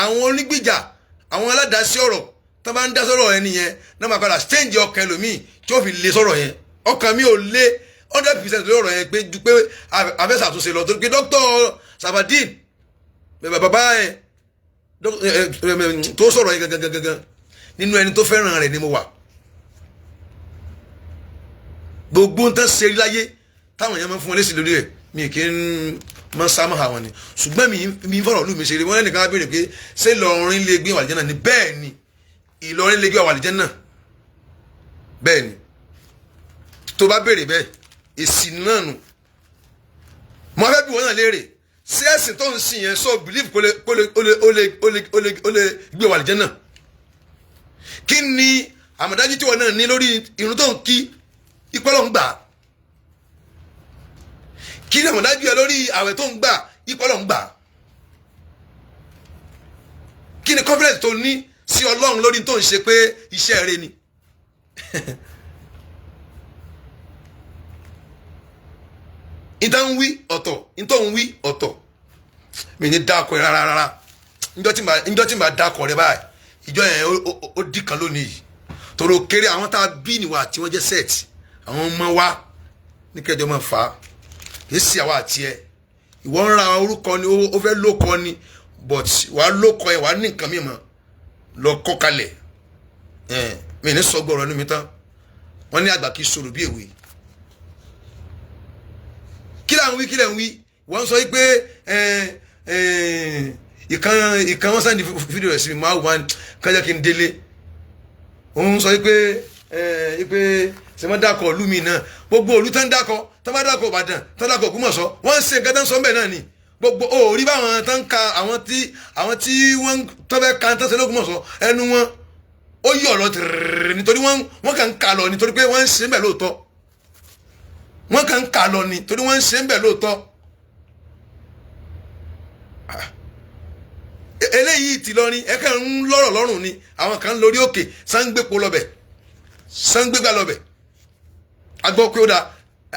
àwọn onígbìjà àwọn aládàásí ọ̀rọ̀ tó bá ń dá sọ̀rọ̀ ẹni yẹn náà máa padà change ọkàn ẹlòmíì tí ó fi le sọ̀rọ̀ yẹn ọkàn mi ò lé 100% lórí ọ̀rọ̀ yẹn pé ju pé àfẹ́sà tó ṣe lọ tó pé Dr. Sabadin bàbá ẹ tó sọ̀rọ̀ yẹn gangan nínú ẹni tó fẹ́ràn rẹ̀ ni mo wà gbogbo nǹkan ṣe rí láyé táwọn èèyàn máa ń fún wọn lésì lórí ẹ̀ mi kì í máa ń sámọ́ àwọn ni ṣùgbọ́n mi ń fọ̀rọ̀ lù mí ṣeré wọ́n lẹ́nìkan á béèrè pé ṣé Ìlọrin lè gbé àwàlìjẹ́ náà ni bẹ́ẹ̀ ni Ìlọrin lè gbé àwàlìjẹ́ náà bẹ́ẹ̀ ni tó bá béèrè bẹ́ẹ̀ èsì náà nù mo fẹ́ bí wọn náà léèrè sí ẹ̀sìn tó ń sìn yẹn sọ believe ó lè gbé àwàlìjẹ́ náà kí ni àmọ̀dájú tí wọn náà ní lórí irun tó ń kí ìpọ́lọ̀ ń gbà kí ni àmọ̀dájú ẹ lórí àwẹ̀ tó ń gbà ìpọ́lọ̀ ń gbà kí ni confidence tó ní sí Ọlọ́run lórí tó ń ṣe pé iṣẹ́ rẹ ni ìtàn ń wí ọ̀tọ̀ ìtàn ń wí ọ̀tọ̀ mi ní dákọ̀ rárá rárá njọ́ tí mà dákọ̀ rẹ báyìí ìjọ yẹn ó dì kan lónìí yìí tòrò kéré àwọn tá a bí nìwà tí wọ́n jẹ́ sẹ́ẹ̀tì àwọn ọmọ wa ní kẹjọ máa fà á kì í sí àwa àti ẹ ìwọ ń ra orúkọ ni ó fẹ́ lókọ ni but wàá lókọ ẹ wàá ní nǹkan mímọ́ lọ kọ́ kalẹ̀ mi ní sọ gbọ́rọ̀ ní mi tán wọ́n ní àgbà kì í sọ̀rọ̀ bí èwe kí là ń wí wọ́n sọ pé ìkan wọ́n sáà ní fídíò rẹ̀ sí mi máa wà kájá kí n délé òun sọ pé sẹ́mọ́ dákọ̀ ìlú mi náà gbogbo òlú tán dákọ̀ tán bá dákọ̀ Ìbàdàn tán dákọ̀ Ògbómọ̀ṣọ́ wọ́n ń ṣe nǹkan tán sọ mbẹ̀ náà ni gbogbo òórí báwọn tán ka àwọn tí wọ́n tán fẹ́ ka tán ṣe l'Ógbómọ̀ṣọ́ ẹnu wọn ó yí ọ̀rọ̀ tìrìrì nítorí wọ́n kàn ń kà lọ nítorí pé wọ́n ń ṣe mbẹ̀ lóòótọ́ wọ́n kàn ń kà lọ nítorí wọ́n ń ṣe mbẹ̀ lóòótọ́ eléyìí ti lọ ní ẹ kàn ń lọ́rọ̀ lọ́rùn ni àwọn kan lórí òkè sáńgbépo lọ́bẹ̀ sangbégbá lọ́bẹ̀ agbọ́ pé ó da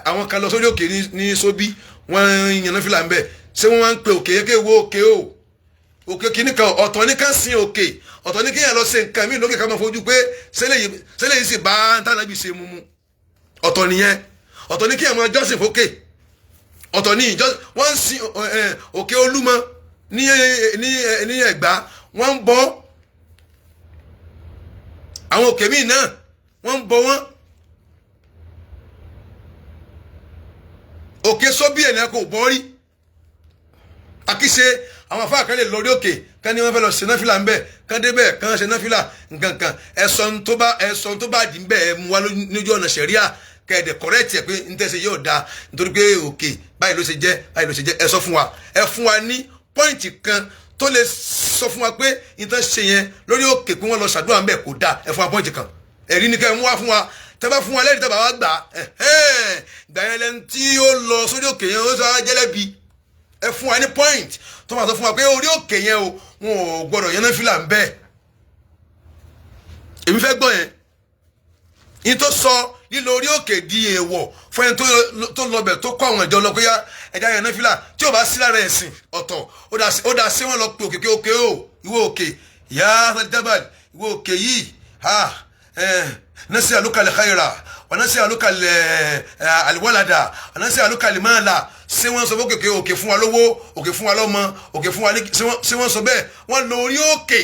àwọn kan lọ sórí òkè ní Sóbí wọ́n yan náfìlà ń bẹ̀ ṣé wọ́n máa ń pe òkè yẹ kí wo òkè o òkè kìíní kan ọ̀tọ̀ ní ká sin òkè ọ̀tọ̀ ní kéèyàn lọ ṣe nǹkan míì lókè ká máa fojú pé sẹ́lẹ̀ yìí sì bá tánàbí ṣe mú ọ̀tọ̀ nìyẹn ọ̀tọ̀ ní kéèyàn máa jọ́sìn fókè ọ̀tọ̀ ní ìjọ wọ́n ń sin òkè Olúmọ ní Ẹ̀gbá wọ́n ń bọ àwọn òkè míì náà wọ́n ń bọ wọ́n òkè Sóbí ẹ̀ kò bọ́ rí àkíṣe àwọn afá kan lè lórí òkè kan ní wọ́n fẹ́ lọ ṣe náfìlà ń bẹ̀ kan débẹ̀ kan ṣe náfìlà nǹkankan ẹ̀sọ́n tó bá dì ń bẹ̀ ẹ̀ mú wa lójú ọ̀nà ṣẹ̀ríà kẹ̀dẹ̀ kọ̀rẹ́ẹ̀tì ẹ̀ pé ń tẹ́sẹ̀ yóò da nítorí pé òkè báyìí ló ṣe jẹ́ ẹ sọ fún wa ẹ fún wa ní pọ́ìntì kan tó lè sọ fún wa pé ìtàn ṣe yẹn lórí òkè pé wọ́n lọ ṣàdúrà ń bẹ̀ kò da ẹ fún wa pọ́ìntì kan ẹ̀rí ni kẹ́ ẹ mú wá fún wa tẹ́ bá fún wa lẹ́rìí tẹ́ bá wá gbà yẹn lẹ́nu tí ó lọ sórí òkè yẹn ó sọ jẹ́lẹ́bi ẹ fún wa ní point tó máa sọ fún wa pé orí òkè yẹn o wọn ò gbọdọ̀ yẹn náfìlà ń bẹ́ẹ̀ èmi fẹ́ gbọ́ yẹn yín tó sọ lílo orí òkè di èèwọ̀ fún ẹni tó lọ bẹ̀ tó kọ́ àwọn ìjọ lọ pé ẹ̀dá yẹn náfìlà tí ò bá sí lára ẹ̀sìn ọ̀tọ̀ ó dá sí wọn lọ pé òkè o ìwọ òkè yá dábàl ìwọ òkè yìí nasi alukal khaira wa nasi alukal alwalada wa nasi alukal mala ṣé wọ́n sọ pé òkè fún wa lówó òkè fún wa lọ́mọ òkè fún wa ní ṣé wọ́n sọ bẹ́ẹ̀ wọ́n lọ orí òkè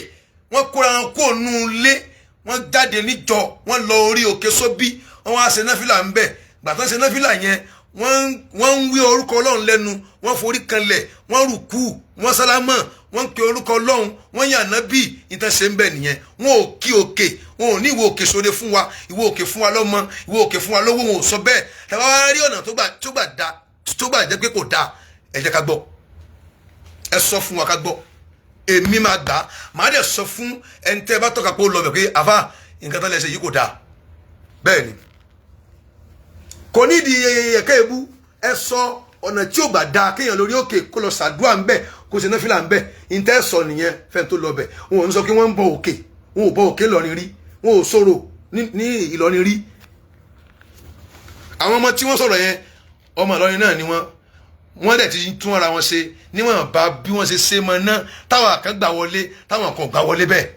wọ́n kóra wọn kó nù lé wọ́n jáde níjọ wọ́n lọ orí òkè Sóbí wọ́n wá ṣe náfìlà ń bẹ̀ gbàtàn ṣe náfìlà yẹn wọ́n ń wí orúkọ Ọlọ́run lẹ́nu wọ́n forí kanlẹ̀ wọ́n rùkú wọ́n sálámà wọ́n pe orúkọ Ọlọ́run wọ́n yàn nábì ìtẹ̀sẹ̀ ń bẹ̀ nìyẹn wọ́n ò kí òkè wọn ò ní ìwọ òkè sóde fún wa ìwọ òkè fún wa lọ́mọ ìwọ òkè fún wa lówó wọn ò sọ bẹ́ẹ̀ tàbá wá rí ọ̀nà tó gbà jẹ́ pé kò dáa ẹ jẹ́ ká gbọ́ ẹ sọ fún wa ká gbọ́ èmi máa gbà máa dẹ̀ sọ fún ẹni tẹ́ bá tọ́ka pé ó lọ bẹ̀ pé àfà nǹkan tó lẹ́sẹ̀ yìí kò dáa bẹ́ẹ̀ ni kò nídìí ẹ̀ka èbú ẹ sọ ọ̀nà tí ò gbà dáa kéèyàn lórí òkè kó lọ ṣàdúrà ń bẹ̀ kó ṣe náfìlà ń bẹ̀ ìtẹ́ sọ nìyẹn fẹ́ni tó lọ bẹ̀ wọn ò ń sọ pé wọ́n ń bọ òkè wọn ò bọ òkè Ìlọrin rí wọn ò sọ̀rọ̀ ní Ìlọrin rí àwọn ọmọ tí wọ́n sọ̀rọ̀ yẹn ọmọ Ìlọrin náà ni wọ́n dẹ̀ ti tún ara wọn ṣe níwọ̀n bá bí wọ́n ṣe mọ náà táwọn kan gbà wọlé táwọn kan gbà wọlé bẹ́ẹ̀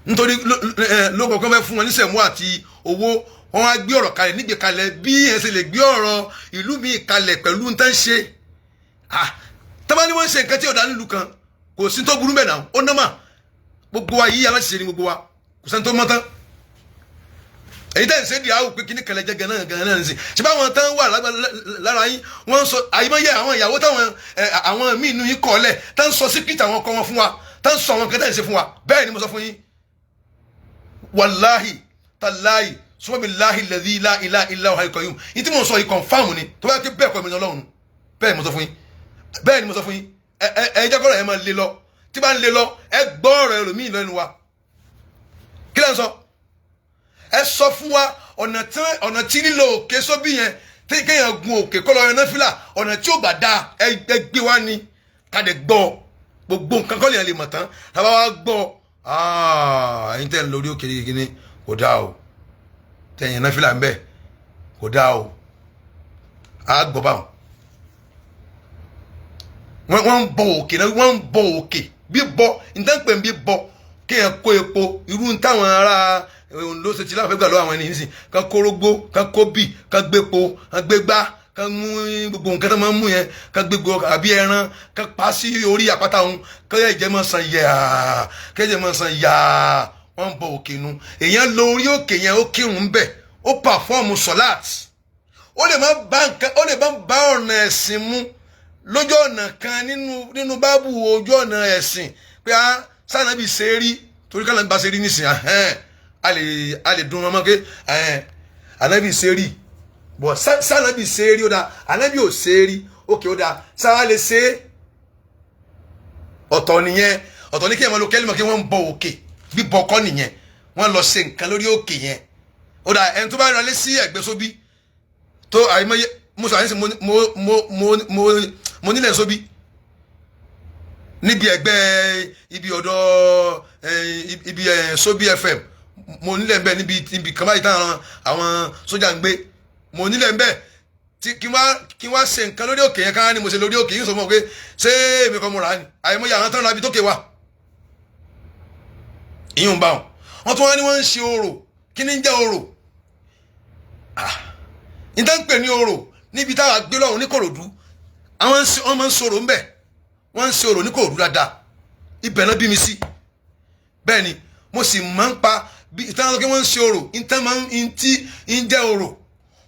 nítorí lóko kan fẹ́ fún wọn níṣẹ̀mú àti owó wọn wá gbé ọ̀rọ̀ kalẹ̀ nígbè kalẹ̀ bí ẹ̀ ṣe lè gbé ọ̀rọ̀ ìlú mi kalẹ̀ pẹ̀lú ń tán ṣe tábà ní wọ́n ṣe nǹkan tí ọ̀dà nílùú kan kò sí tó burú bẹ́ẹ̀ náà ó nọ́mà gbogbo wa yìí aláṣẹ ni gbogbo wa kò sẹ́ni tó mọ́ tán èyí tẹ́ ń ṣe di àwọn pé kíní kẹlẹ́ jẹ́ gan-an náà ń sìn ṣé báwọn tán wà lára yín wọ́n ń sọ àyímọ́yé àwọn ìyàwó táwọn àwọn míì nínú yín kọ́ ọ̀lẹ̀ tá ń sọ síkírìtì àwọn ọkọ wọn fún wa tá ń sọ àwọn nǹkan tẹ́ ń ṣe fún wa bẹ́ẹ̀ ni mo sọ fún yín wàláhì tàláhì sùmọ́bìláhì lẹ́dí ilá ilá ilá ọ̀hà ikọ̀ yìí ní tí mo sọ yìí kọ̀ǹfàmù ni tó bá ké bẹ́ẹ̀ kọ́ mi ní Ọlọ́run bẹ́ẹ̀ ni mo sọ fún yín bẹ́ẹ̀ ni mo sọ fún yín ẹ jẹ́ kọ́rọ̀ ẹ máa lé lọ tí bá ń lé lọ ẹ gbọ́ ọ̀rọ̀ ẹlòmíì lẹ́nu wa kí lẹ́ ń sọ ẹ sọ fún wa ọ̀nà tí lílo òkè Sóbí yẹn tí kéèyàn gun òkè kọ́ lọ yẹn náfìlà ọ̀nà tí ó gbà dáa ẹ gbé wá ní ká dẹ̀ gbọ́ gbogbo nǹkan kọ́ lèèyàn lè mọ̀ tán tàbá wá gbọ́ ẹ̀yin tẹ́ ń lórí òkè kékeré kò dáa o tẹ̀yìn náfìlà ń bẹ̀ kò dáa o á gbọ́ báwọn wọ́n ń bọ òkè náà wọ́n ń bọ òkè bíbọ ìtànpẹ̀ ń bíbọ kéèyàn kó epo irú táwọn ará ló ṣe ti láwọn fẹ́ gbà lọ́wọ́ àwọn ẹni nísìn kan kórógbó kan kóbì kan gbépo kan gbégbá kan mú gbogbo nǹkan tó máa ń mú yẹn kan gbégbó àbí ẹran kan pa sí orí àpáta òun kẹ́yẹ ìjẹ́ máa san yàá kẹ́yẹ máa san yàá wọ́n ń bọ òkè nu èèyàn lọ orí òkè yẹn ó kírun ń bẹ̀ ó pàfọ́ọ̀mù sọ́láàt ó lè má bá ọ̀nà ẹ̀sìn mu lójú ọ̀nà kan nínú báàbù ojú ọ̀nà ẹ̀sìn pé sànàbì ṣe rí torí kálá ń bá ṣe rí nísìn a lè dùn ọmọ pé ànábì ṣe rí bọ̀ sànàbì ṣe rí ó dáa ànábì ò ṣe rí òkè ó dáa sáà lè ṣe ọ̀tọ̀ nìyẹn ọ̀tọ̀ ní kí ẹ̀mọ́ ló kẹ́lí mọ̀ kí wọ́n ń bọ òkè bíbọ kọ́ nìyẹn wọ́n lọ ṣe nǹkan lórí òkè yẹn ó dáa ẹni tó bá rà lé sí Ẹ̀gbẹ́ Sóbí tó àìmọye mo sọ àyẹ̀sí mo nílẹ̀ Sóbí níbi ẹgbẹ́ ibi ọ̀dọ̀ ibi Sobi FM mo nílẹ̀ ńbẹ̀ níbi kan báyìí táwọn àwọn sójà ń gbé mo nílẹ̀ ńbẹ̀ kí wá ṣe nǹkan lórí òkè yẹn ká ní mo ṣe lórí òkè yìí sọ fún ọ pé ṣé èmi kan mo rà á ni àìmọye àwọn tán ra ibi tókè wà ìyún bá wọn tún wá ní wọ́n ń ṣe orò kí ni ń jẹ́ orò níta ń pè ní orò níbi táwa gbé lọ́hùn ní Kòròdú wọ́n máa ń sọ̀rọ̀ ńbẹ̀ wọ́n ń ṣe orò ní Kòròdú dáadáa ibẹ̀ náà bí mi sí bẹ́ẹ̀ ni mo sì máa ń pa ìtàn lọ́kẹ́ wọ́n ń ṣe orò ìtàn máa ń tí ń jẹ́ orò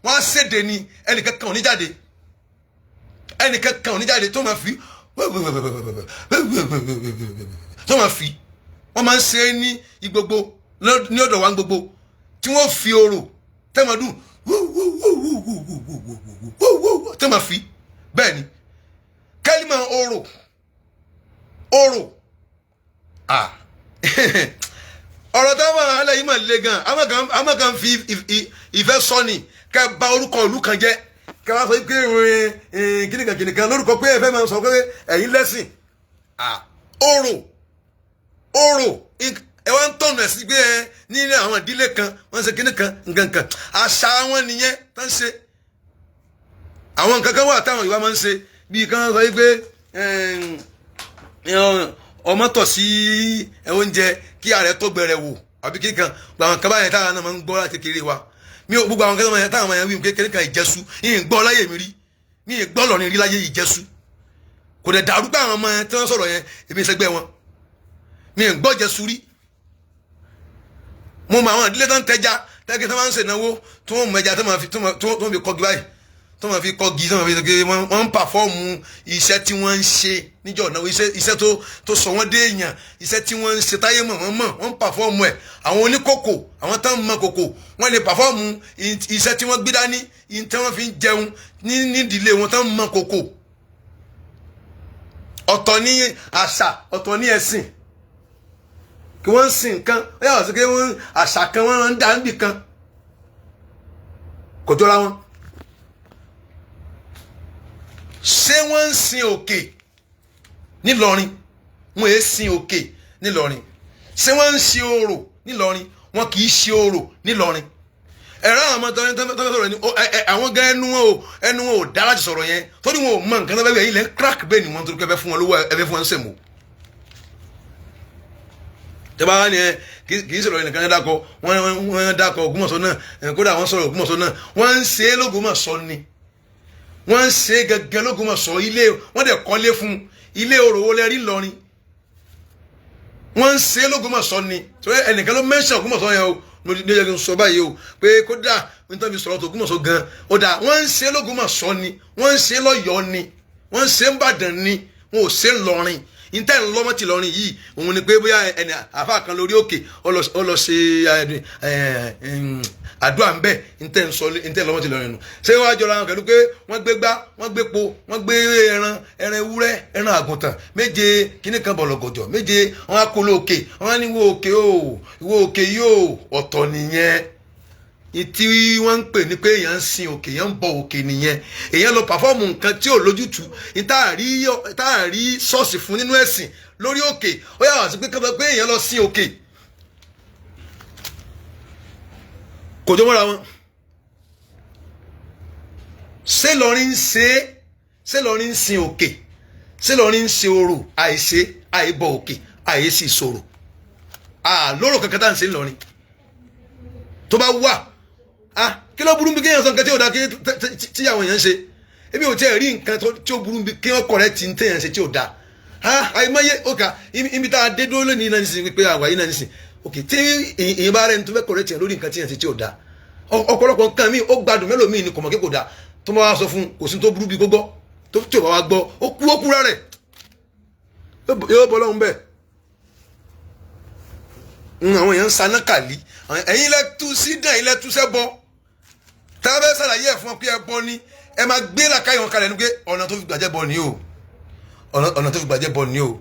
wọ́n á ṣèdè ni ẹnìkan kan ò ní jáde tó máa fi wọ́n máa ń ṣe é ní ìgbogbo ní ọ̀dọ̀ wa ń gbogbo tí wọ́n fi orò tẹ́mọ̀dún tó máa fi bẹ́ẹ̀ ni kẹ́límà orò ọ̀rọ̀ táwọn alẹ́ yìí máa le gan àwọn kan fi ìfẹ́ sọ ni kẹ́ bà orúkọ ìlú kan jẹ́ kẹ́ wá sọ pé kìnìkan lórúkọ pé ẹ̀fẹ́ máa sọ pé ẹ̀yin lẹ́sìn orò ẹ wá ń tọ̀nà ẹ̀ sí pé ní àwọn ìdílé kan wọ́n ṣe kìnìkan nǹkan àṣà wọn nìyẹn tó ń ṣe àwọn nǹkan kan wà táwọn Yorùbá máa ń ṣe bíi kan sọ pé ọmọ tọ̀ sí oúnjẹ kí ààrẹ tó gbẹrẹ wò àbí kìnìkan gbogbo àwọn kan báyẹn táwọn náà máa ń gbọ́ láti kékeré wa gbogbo àwọn kan táwọn máa ń wí kékeré kan ìjẹsù yìí ń gbọ́ láyé mi rí mi ì gbọ́ lọ́rin rí láyé ìjẹsù kò dẹ̀ dàrú pé àwọn ọmọ yẹn tí wọ́n sọ̀rọ̀ yẹn èmi ìṣẹ́gbẹ́ wọn mi ì gbọ́ jẹsù rí mo mọ àwọn ìdílé tó ń tẹja tẹ́kẹ́ tó máa ń ṣènáwó tó ń mọ ẹja tó máa fi kọ́gi báyìí tó máa fi kọ́gi tó máa fi kọ́gi wọ́n ń pàfọ́ọ̀mù iṣẹ́ tí wọ́n ń ṣe níjọ́ náà iṣẹ́ tó sọ wọ́n dé èèyàn iṣẹ́ tí wọ́n ń ṣe táyé mọ̀ wọ́n ń pàfọ́ọ̀mù ẹ̀ àwọn oníkòkò àwọn tó ń mọ kòkò wọ́n lè pàfọ́ọ̀mù iṣẹ́ tí wọ́n gbé dání tí wọ́n fi ń jẹun nídìílé wọn tó ń mọ kòkò ọ̀tọ̀ ní àṣà ọ̀tọ̀ ní ẹ̀sìn kí wọ́n ń sin nǹkan ó yàtọ̀ sí pé wọ́n àṣà kan wọ́n ń dá níbì kan kò jọra wọn. ṣé wọ́n ń sin òkè nílọrin wọ́n èé sin òkè nílọrin ṣé wọ́n ń ṣe orò nílọrin wọ́n kì í ṣe orò nílọrin ẹ̀rọ àwọn ọmọ tọ́ni sọ̀rọ̀ ni àwọn gan ẹnu wọn ò dá láti sọ̀rọ̀ yẹn torí wọn ò mọ nǹkan tó bẹ́ẹ̀ yẹn ilẹ̀ crack bẹ́ẹ̀ ni wọ́n torí pé ẹ fẹ́ fún wọn lówó ẹ fẹ́ fún wọn sẹ̀mó. tẹ́bá wá ní kì í sọ̀rọ̀ nìkan ní dákọ̀ wọ́n dákọ̀ Ògbómọ̀ṣọ́ náà kódà wọ́n sọ̀rọ̀ Ògbómọ̀ṣọ́ náà wọ́n ń ṣe é l'Ógbómọ̀ṣọ́ ni wọ́n ń ṣe é gẹ́gẹ́ l'Ógbómọ̀ṣọ́ ilé wọ́n dẹ̀ kọ́lé fún ilé òròwó lẹ́rí lọ́rin wọ́n ń ṣe é l'Ógbómọ̀ṣọ́ ni torí ẹnìkan ló mẹ́ṣẹ̀ Ògbómọ̀ṣọ́ yẹn o lórí ní ẹgbẹ́ sọ báyìí o pé kódà nítorí mi sọ̀rọ̀ tó Ògbómọ̀ṣọ́ gan ó dà wọ́n ń ṣe é l'Ógbómọ̀ṣọ́ ni wọ́n ń ṣe é l'Ọ́yọ́ ni wọ́n ń ṣe é l'Ìbàdàn ni wọn ò ṣe é l'Ọ̀rìn ìtẹ́ ńlọ́mọ́ ti lọ́rin yìí òun ni pé bóyá ẹni àfa kan lórí òkè ó lọ ṣe àdúrà ń bẹ̀ ìtẹ́ ńlọ́mọ́ ti lọ́rin nù ṣé wàá jọra wọn pẹ̀lú pé wọ́n gbé gbá wọ́n gbé po wọ́n gbé ẹran ewúrẹ́ ẹran àgùntàn méje kíní kan bọ̀lọ̀gọ̀jọ̀ méje wọ́n á kó lóòkè wọ́n á ní ìwọ òkè yóò ọ̀tọ̀ nìyẹn tí wọ́n ń pè ní pé èèyàn ń sin òkè èèyàn ń bọ òkè nìyẹn èèyàn lọ pàfọ́ọ̀mù nǹkan tí ò lójútùú táàrí ṣọ́ọ̀ṣì fún nínú ẹ̀sìn lórí òkè ó yà wá sí pé kọ́tọ́ pé èèyàn lọ sin òkè kò jọ mọ́ra wọn. ṣé lọrin ń sin òkè ṣé lọrin ń ṣe orò àìbọ òkè àìsí ìṣòro lóró kankan tá à ń ṣe ńlọrin tó bá wà kí ló burú bí kéèyàn sọ nǹkan tí ò dá tí àwọn èèyàn ń ṣe ebi ò tí ẹ rí nǹkan tí ó burú bí kéèyàn correct tí ń téèyàn ṣe tí ò dá àìmọye òkà ibi tá a dé dúró lónìí náà nísìnyí pé àwa yìí náà nísìnyí òkè tí èèyàn bá rẹni tó fẹ́ correct yẹn lórí nǹkan tí èèyàn ṣe tí ò dá ọ̀pọ̀lọpọ̀ nǹkan mi ó gbádùn mélòó mi ni kò mọ̀ kí kò dá tó máa wá sọ fún kò sí tó burú bí gbogbo tí ò bá wá gbọ́ ó kú rẹ̀ yóò bọ́ lọ́hùn bẹ́ẹ̀ àwọn èèyàn ń saná kàlí ẹ̀yin lẹ tú sí dán ẹ̀yin lẹ tú sẹ́ bọ́ tá a bẹ́ sàlàyé ẹ̀ fún ọ pé ẹ bọ́ ni ẹ máa gbé làkàyè wọn kalẹ̀ ní pé ọ̀nà tó fi gbàjẹ́ bọ̀ ni o ọ̀nà tó fi gbàjẹ́ bọ̀ ni o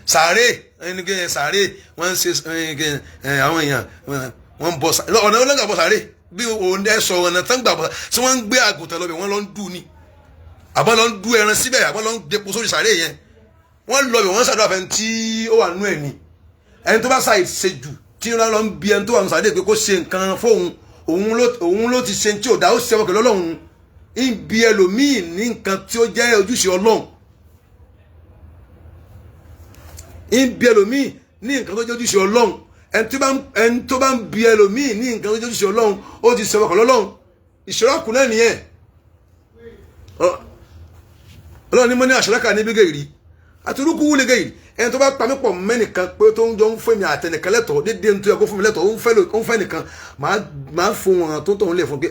sàárè ẹni pé sàárè wọ́n ń ṣe àwọn èèyàn wọ́n ń bọ̀ ọ̀nà olóńgbà bọ̀ sàárè bí òun ẹ sọ ọ̀nà tán gbà bọ̀ tí wọ́n ń gbé àgùntàn lọ́bẹ̀ wọ́n lọ ń dù ni àbọ̀ lọ ń dù ẹran síbẹ̀ àbọ̀ lọ ń depo sórí sàárè yẹn wọ́n lọ bẹ̀ wọ́n ṣàdúrà fẹ́ tí ó wà nú ẹ̀ ni ẹni tó bá ṣe jù tí wọ́n lọ ń bi ẹni tó wà nù sàdé pé kó ṣe nǹkan fóun òun ló ti ṣe tí ò dá ó ṣe ọkọ̀ lọ́lọ́run ń bi ẹlòmíì ní nǹkan tí ó jẹ́ ojúṣe ọlọ́run ń bi ẹlòmíì ní nǹkan tó jẹ́ ojúṣe ọlọ́run ẹni tó bá ń bi ẹlòmíì ní nǹkan tó jẹ́ ojúṣe ọlọ́run ó ti ṣe ọkọ̀ lọ́lọ́run ìṣòro àkùnrin nìyẹn ọlọ́run ní mo ní àṣàlákà níbi gèrè àtúrúkú wúlé gèrè ẹni tó bá pa mí pọ̀ mẹ́nìkan pé tó ń jọ ń fẹ́ mi àtẹnìkan lẹ́tọ̀ọ́ dédé ní tó yẹ kó fún mi lẹ́tọ̀ọ́ ó ń fẹ́ nìkan máa fún wọn tó ń tọ̀hún lẹ̀ fún pé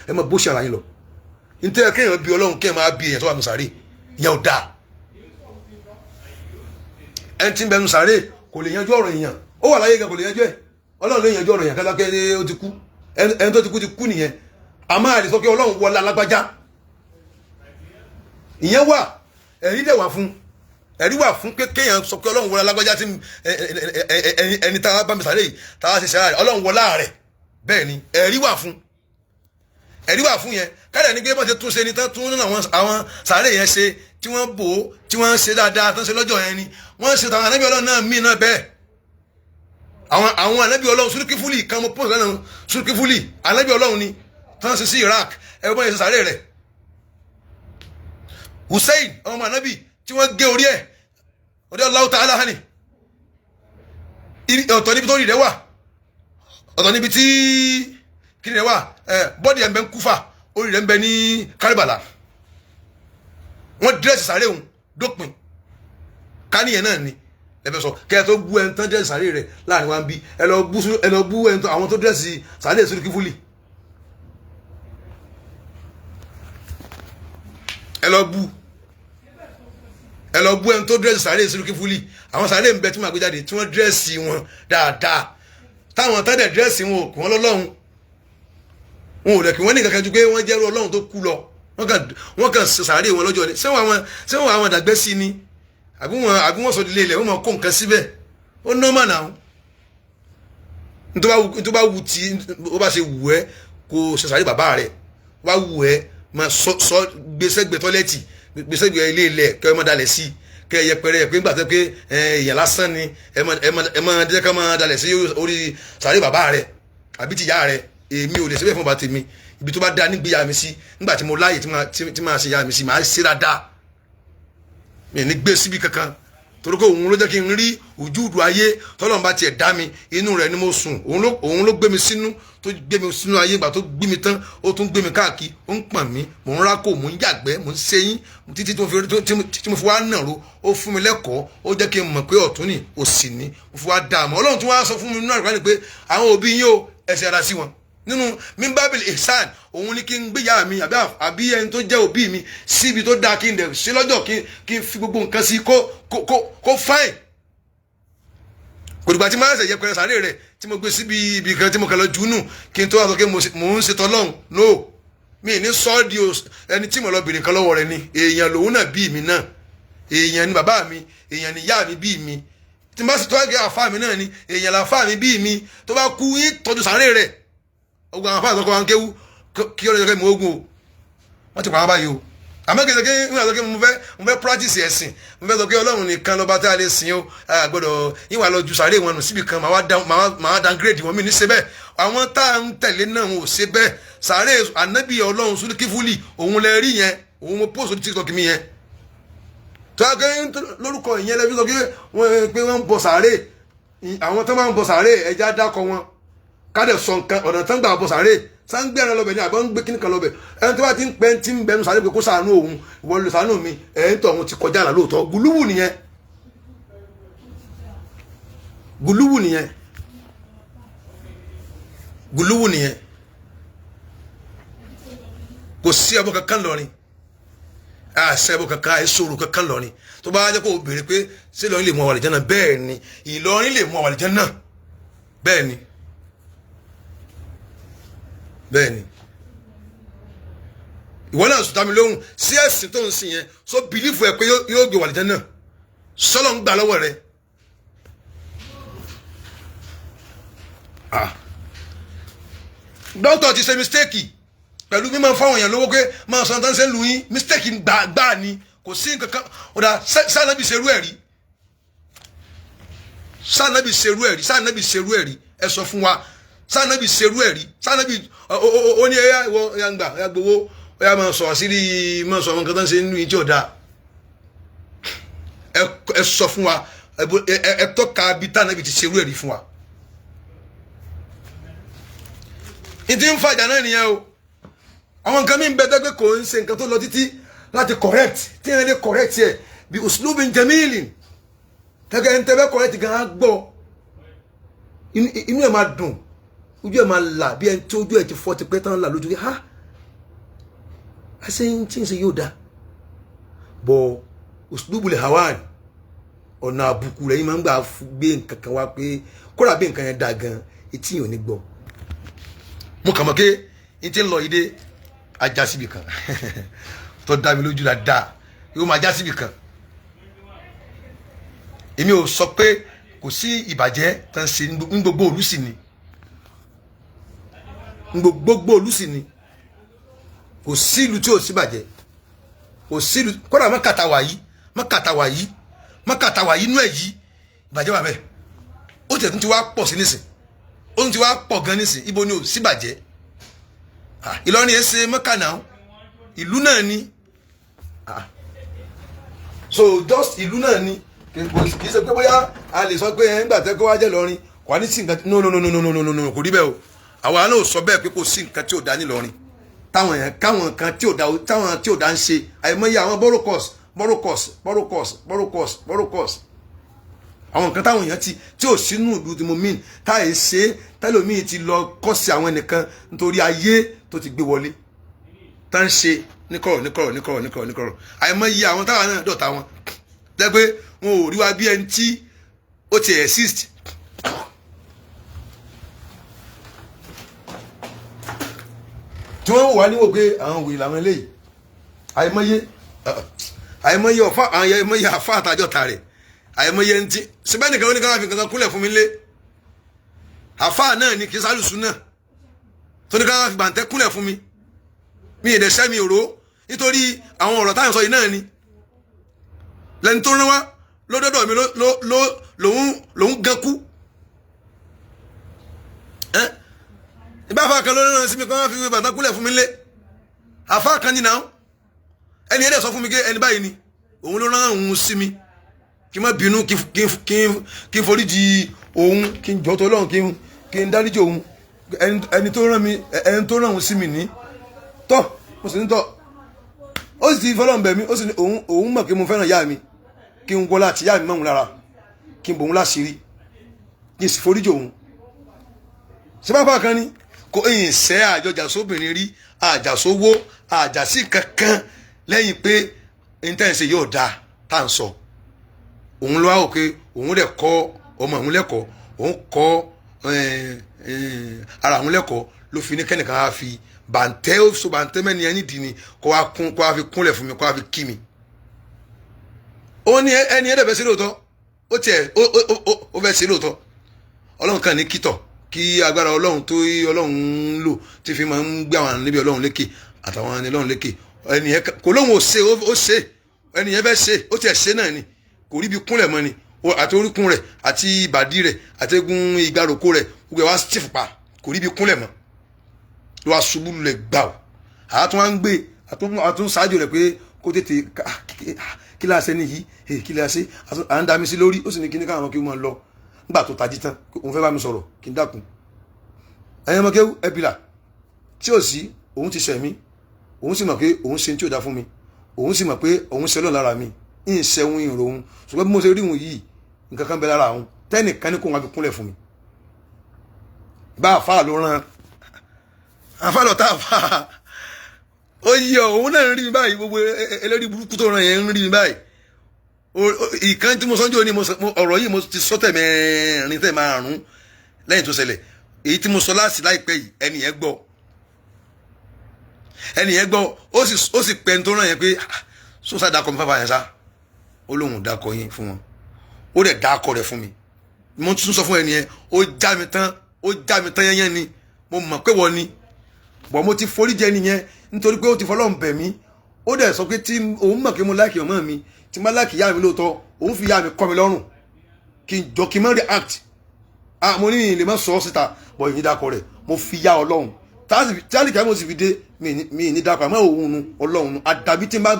ẹ má bó ṣe ara yín lọ nítorí kéèyàn bí ọlọ́run kéèyàn máa bí èèyàn tó wà nù sàárè ìyẹn ò dáa ẹni tí ń bẹ nù sàárè kò lè yanjú ọ̀rọ̀ èèyàn ó wà láyé gan kò lè yanjú ẹ̀ ọlọ́run lè yanjú ọ̀rọ̀ èèyàn kẹ́lẹ́kẹ́ ó ti kú ẹni tó ti kú nìyẹn àmọ́ àdìsọ́ pé ọlọ́run wọlé alágbájá ìyẹn wà ẹ̀rí dẹ̀ wà fún ẹ̀rí wà fún kéèyàn sọ pé ọlọ́run wọlé alágbájá tí ẹni tá a bá mi sàárè yìí tá a ṣe ṣe ara rẹ̀ ọlọ́run wọlé ààrẹ bẹ́ẹ̀ ni ẹ̀rí wà fún yẹn káyọ̀ ní pé bọ́n ti tún ṣe ni tán tún àwọn sàárè yẹn ṣe tí wọ́n bò ó tí wọ́n ṣe dáadáa tán ṣe lọ́jọ́ yẹn ni wọ́n ṣe tàwọn ànábì ọlọ́run náà míì náà bẹ́ẹ̀ àwọn ànábì ọlọ́run Sulkifuli kan mo pọ̀ lọ́nà Sulkifuli ànábì ọlọ́run ni tán ṣe sí Iraq ẹ̀rọ bọ́n yẹn ṣe sàárè rẹ̀ Hussein ọmọ ànábì tí wọ́n gé orí ẹ̀ ọdẹ Allahu ta'ala hani ọ̀tọ̀ níbi tó rí rẹ̀ wà ọ̀tọ̀ níbi tí kiri rẹ̀ wà bọ́dì ẹ̀ ń bẹ ń Kúfà orí rẹ̀ ń bẹ ní Karbala wọ́n dírẹ́sì sàárè òun dópin káníyàn náà ni ẹ̀fẹ̀ sọ kẹ́ẹ̀ tó bú ẹni tán dírẹ́sì sàárè rẹ̀ láàrin wa ń bí ẹ lọ bú ẹni àwọn tó dírẹ́sì sàárè Sulkifuli ẹ lọ bú ẹni tó dírẹ́sì sàárè Sulkifuli àwọn sàárè ń bẹ tí màá gbé jáde tí wọ́n dírẹ́sì wọn dáadáa táwọn tán dẹ̀ dírẹ́sì wọn ò kí wọ́n lọ́lọ́run wọn ò lẹ̀ kí wọ́n ní kankan ju pé wọ́n jẹ́rú ọlọ́run tó kú lọ wọ́n kàn sàárè wọn lọ́jọ́ ni sẹ́wọ̀n àwọn àdàgbẹ́ sí ni àbí wọ́n sọ ilé ilẹ̀ wọ́n máa kó nǹkan síbẹ̀ ó nọ́mà náà nítorí bá wù tí ó bá ṣe wù ẹ́ kó ṣe sàárè bàbá rẹ̀ wá wù ẹ́ máa sọ gbèsègbè tọ́lẹ́tì gbèsègbè ilé ilẹ̀ kẹ́ ẹ máa dalẹ̀ sí kẹ́ ẹ yẹpẹrẹ pé nígbà tó pé èèyàn lásán ni ẹ máa dẹ́ka máa dalẹ̀ sí orí sàárè bàbá rẹ̀ àbí tìyá rẹ̀ èmi ò lè ṣe bẹ́ẹ̀ fún bàbá tèmi ibi tó bá dáa nígbé ya mi sí nígbà tí mo láàyè tí máa ṣe ya mi sí máa ṣe dáadáa mi ní gbé síbi kankan torí pé òun ló jẹ́ kí n rí ojúùdù ayé tọ́lọ́run bá tiẹ̀ dá mi inú rẹ̀ ni mo sùn òun ló gbé mi sínú tó gbé mi sínú ayé ìgbà tó gbé mi tán ó tún gbé mi káàkiri ó ń pọ̀n mí mò ń rákò mò ń yàgbẹ́ mò ń ṣẹ́yìn títí tí mo fi wá nàró ó fún mi lẹ́kọ̀ọ́ ó jẹ́ kí n mọ̀ pé ọ̀tún ni òsì ni mo fi wá dá a mọ̀ ọlọ́run tún wá sọ fún mi nínú àgbà ni pé àwọn òbí yín ó ẹsẹ̀ ara sí wọn nínú mímbábìlì ihsan òun ni kí n gbéyà mi àbí ẹni tó jẹ́ òbí mi síbi tó dáa kí n dẹ̀ ṣe lọ́jọ́ kí n fi gbogbo nǹkan sí kó fáìn kò dìgbà tí máa ń ṣẹ̀yẹ pẹ̀lẹ́ sàárè rẹ̀ tí mo gbé síbi ibì kan tí mo kàn lọ jù nù kí n tó wá sọ pé mò ń ṣe tọ́lọ́hún no mi ní sọ́ di ẹni tí mo lọ bèrè nǹkan lọ́wọ́ rẹ̀ ni èèyàn lòun náà bí mi náà èèyàn ni bàbá mi èèyàn ni ìyá mi bí mi tí n bá sì tọ́ ẹgbẹ́ àfa mi náà ni èèyàn làfa mi bí mi tó bá kú ìtọ́jú sàárè rẹ̀ ogun àwọn afáàsọ kọ́ wa ń kéwú kí ọ̀rọ̀ ìjọba ogun o wọ́n ti pa wọ́n báyìí o àmọ́ kí n sọ pé mo fẹ́ practice ẹ̀sìn mo fẹ́ sọ pé ọlọ́run nìkan lọ́ba tá a lè sìn o gbọ́dọ̀ ìwà lọ ju sàárè wọn nù síbi kan màá downgrade wọn mi ní ṣe bẹ́ẹ̀ àwọn tá à ń tẹ̀lé náà wọn ò ṣe bẹ́ẹ̀ sàárè ànábì ọlọ́run Sulkifuli òun lẹ rí yẹn òun mo post orí TikTok mi yẹn tó a kẹ́ lórúkọ ìyẹn lẹ́bí sọ pé wọ́n ń bọ sàárè àwọn tó máa ń bọ sàárè ẹja dákọ wọn kádẹ sọ nǹkan ọ̀nà tán gbà bọ sàárè sáńgbé ẹran lọbẹ ní àbọ̀ ń gbé kíní kan lọbẹ ẹni tó bá ti ń pẹ́ tí ń bẹnu sàárè pé kó sàánú òun ìwọ lè sàánú mi ẹ̀yìn tó òun ti kọjá àlà lóòótọ́ gùlúwù nìyẹn kò sí ẹbọ kankan lọrin àṣẹ ẹbọ kankan àìsòrò kankan lọrin tó bá jẹ́ kó o béèrè pé ṣé Ìlọrin lè mú àwọn àlìjẹ́ náà bẹ́ẹ̀ ni Ìlọrin lè mú àwọn àlìjẹ́ náà bẹ́ẹ̀ ni ìwọ náà sùn dámi lóhùn sí ẹ̀sìn tó ń sìn yẹn so bìlífù ẹ pé yóò gbé wàlìjẹ́ náà sọ́lọ́ ń gbà lọ́wọ́ rẹ dókítà ti ṣe mistake pẹ̀lú mímọ́ fáwọn èèyàn lówó pé máa sọ tán ṣe ń lu yín mistake gbà ní kò sí nǹkan kan ọ̀dà sànàbì ṣerú ẹ̀ rí sànàbì ṣerú ẹ̀ rí sànàbì ṣerú ẹ̀ rí ẹ sọ fún wa sànàbì ṣerú ẹ̀ rí sànàbì ó ní ẹ̀yà ìwọ ẹ̀yà ń gbà ẹ̀yà gbowó ẹ̀yà máa sọ àṣírí máa sọ àwọn nǹkan tó ń ṣe nínú ìjọ ọ̀dà ẹ sọ fún wa ẹ tọ́ka bí tànàbì ti ṣerú ẹ̀ rí fún wa. ìdí ń fàjà náà nìyẹn o àwọn nǹkan mi ń bẹ dẹ́gbẹ́ kò ń ṣe nǹkan tó lọ títí láti correct tí yẹn lè correct yẹ bí uslubin jamilin gẹ́gẹ́ ń tẹ́fẹ́ correct gan á gbọ́ inú ẹ̀ máa dùn ojú ẹ̀ máa là bí ẹni tí ojú ẹ̀ ti fọ́ ti pẹ́ tán là lójú rí ha ẹsẹ̀ ń tí ń ṣe yóò dá bọ̀ uslubul hawan ọ̀nà àbùkù rẹ̀ yìí máa ń gbà gbé nǹkan kan wá pé kódà bí nǹkan yẹn dá gan etí yìí ò ní gbọ́ mo kàn mọ̀ pé n ti ń lọ yìí dé ajá síbi kan tó dá mi lójú dáadáa yóò máa já síbi kan èmi ò sọ pé kò sí ìbàjẹ́ tó ń ṣe ní gbogbo òlú sì ni gbogbo òlú sì ni kò sí ìlú tí ò sí bàjẹ́ kò sí ìlú kódà mọ́kàtà wà yìí inú ẹ̀ yìí ìbàjẹ́ wà bẹ́ẹ̀ ó tẹ̀ tún ti wá pọ̀ sí nísìn ó tún ti wá pọ̀ gan nísìn ibo ni ò sí bàjẹ́ Ìlọrin yẹn ṣe Mẹ́kà náà ìlú náà ni so just ìlú náà ni kì í ṣe pé bóyá a lè sọ pé ẹ ń gbà tẹ́ kó wá jẹ́ Ìlọrin kò ní sí nǹkan no kò rí bẹ́ẹ̀ o àwa náà sọ bẹ́ẹ̀ pé kò sí nǹkan tí ò dá nílọrin táwọn yẹn káwọn kan tí ò dá ń ṣe àìmọye àwọn borokos àwọn nǹkan táwọn èèyàn tí ò sínú ìlú tí mo mean táyé ṣe tẹlómìn ti lọ kọ́ sí àwọn ẹnìkan nítorí ayé tó ti gbé wọlé tá ń ṣe níkọ̀rọ̀ àìmọye àwọn táwọn náà dọ̀tá wọn lẹ́gbẹ́ wọn ò rí wa bí ẹni tí ó ti exist. tí wọ́n wà níwò pé àwọn wèrè làwọn eléyìí àìmọye àfa àtàjọta rẹ̀ àìmọye ẹni tí síbẹ̀ nìkan ló ní káwọn fi kankan kúnlẹ̀ fún mi lé àfa náà ní kí sálùsù náà tó ní káwọn fi bàǹtẹ́ kúnlẹ̀ fún mi ìdẹ̀ṣẹ́ mi òró nítorí àwọn ọ̀rọ̀ táyà sọ yìí náà ni lẹ́ni tó rán wá lódọ́dọ̀ mi lòun gan kú ìbá àfa kan ló rán sí mi káwọn fi bàǹtẹ́ kúnlẹ̀ fún mi lé àfa kan ní náà ẹni ẹ̀dẹ̀ sọ fún mi pé ẹni báyìí ni òun ló rán òun sí mi kí n má bínú kí n forí di òun kí n jọ́ tó lọ́hùn kí n dáríjì òun ẹni tó rán òun sí mi ní tọ́ mo sì ní tọ́ ó sì ti fọlọ́n bẹ̀ mí ó sì ní òun mọ̀ kí mo fẹ́ràn yá mi kí n wọlá àti yá mi mọ̀hún lára kí n bòun láṣìírí kí n sì foríjì òun ṣé bá kan ní kò ẹ̀yìn sẹ́ àjọjà sóbìnrin rí àjàsówó àjàsí kankan lẹ́yìn pé intense yóò dáa tá à ń sọ òun ló wá wò pé òun lè kọ́ ọmọ òun lẹ́kọ̀ọ́ òun kọ́ ara òun lẹ́kọ̀ọ́ ló fi ní kẹ́nìkan á fi bàǹtẹ́ mẹ́ni ẹni dì ní kó wá fi kúnlẹ̀ fún mi kó wá fi kí mi. ó ní ẹni ẹ̀dẹ̀ fẹ́ sí lóòótọ́ ó tiẹ̀ ó fẹ́ sí lóòótọ́ ọlọ́run kan ní kítọ̀ kí agbára ọlọ́run tó ọlọ́run ń lò tí fi máa ń gbé àwọn níbi ọlọ́run lékè àtàwọn ẹni ọlọ́run lékè ẹni yẹn kò lóhùn ó ṣe ẹni yẹn fẹ́ ṣe ó tiẹ̀ ṣe náà ni kò rí bí kúnlẹ̀ mọ́ ni àti orúkún rẹ̀ àti ìbàdí rẹ̀ àti egun ìgbàròkó rẹ̀ gbogbo ẹ̀ wá stiff pa kò rí bí kúnlẹ̀ mọ́ ló wá ṣubú lulẹ̀ gbà ó àtún wá ń gbé àtún ṣáájú rẹ̀ pé kó tètè kí la ṣe nìyí kí la ṣe à ń dá mi sí lórí ó sì ní kíní káwọn kí wọ́n lọ nígbà tó tají tán òun fẹ́ bá mi sọ̀rọ̀ kí n dákun ẹ̀yin ọmọ kéwú ẹ̀bìlà tí ò sí òun ti ṣẹ̀ mí òun sì mọ̀ pé òun ṣe tí ò dá fún mi òun sì mọ̀ pé òun ṣe lọ́ọ̀ lára mi ń ṣẹ́wọ́n ìrò òun ṣùgbọ́n bí mo ṣe rí òun yìí nǹkan kan bẹ lára òun tẹ́nìkan ní kó wọn fi kúnlẹ̀ fún mi bá àfa ló rán àfa lọ́ta àfa ó yí òun náà ń rí mi báyìí gbogbo eléri burúkú tó ràn yẹn ń rí mi báyìí ìkan tí mo sọ́njú ní ọ̀rọ̀ yìí mo ti sọ tẹ̀mẹ́rin tẹ̀márùn lẹ́yìn tó ṣẹlẹ̀ èyí tí mo sọ láti láìpẹ́ yìí ẹni yẹn gbọ́ ó sì pẹ́ tó ràn yẹn pé sọ́sà dákọ̀ mi fáfá yẹn sá ó lóun dákọ̀ yín fún wọn ó dẹ̀ dákọ̀ rẹ̀ fún mi mo tún sọ fún ẹni yẹn ó já mi tán yẹn ni mo mọ̀ pé wọ́n ni bọ̀ mo ti forí jẹ nìyẹn nítorí pé ó ti fọlọ́run bẹ̀ mí ó ó dẹ̀ sọ pé tí òun mọ̀ kí mo láìkì ọmọ mi tí má láìkì ìyá mi lóòótọ́ òun fi ìyá mi kọ́ mi lọ́rùn kí n jọ kí n má react mo ní ilé má sọ ọ́ síta bọ̀ ìyìn dákọ̀ rẹ̀ mo fi yá ọlọ́run táàlì kí mo sì fi dé mi ní dákọ̀ àmọ́ òun nu ọlọ́run àdàbí tí n bá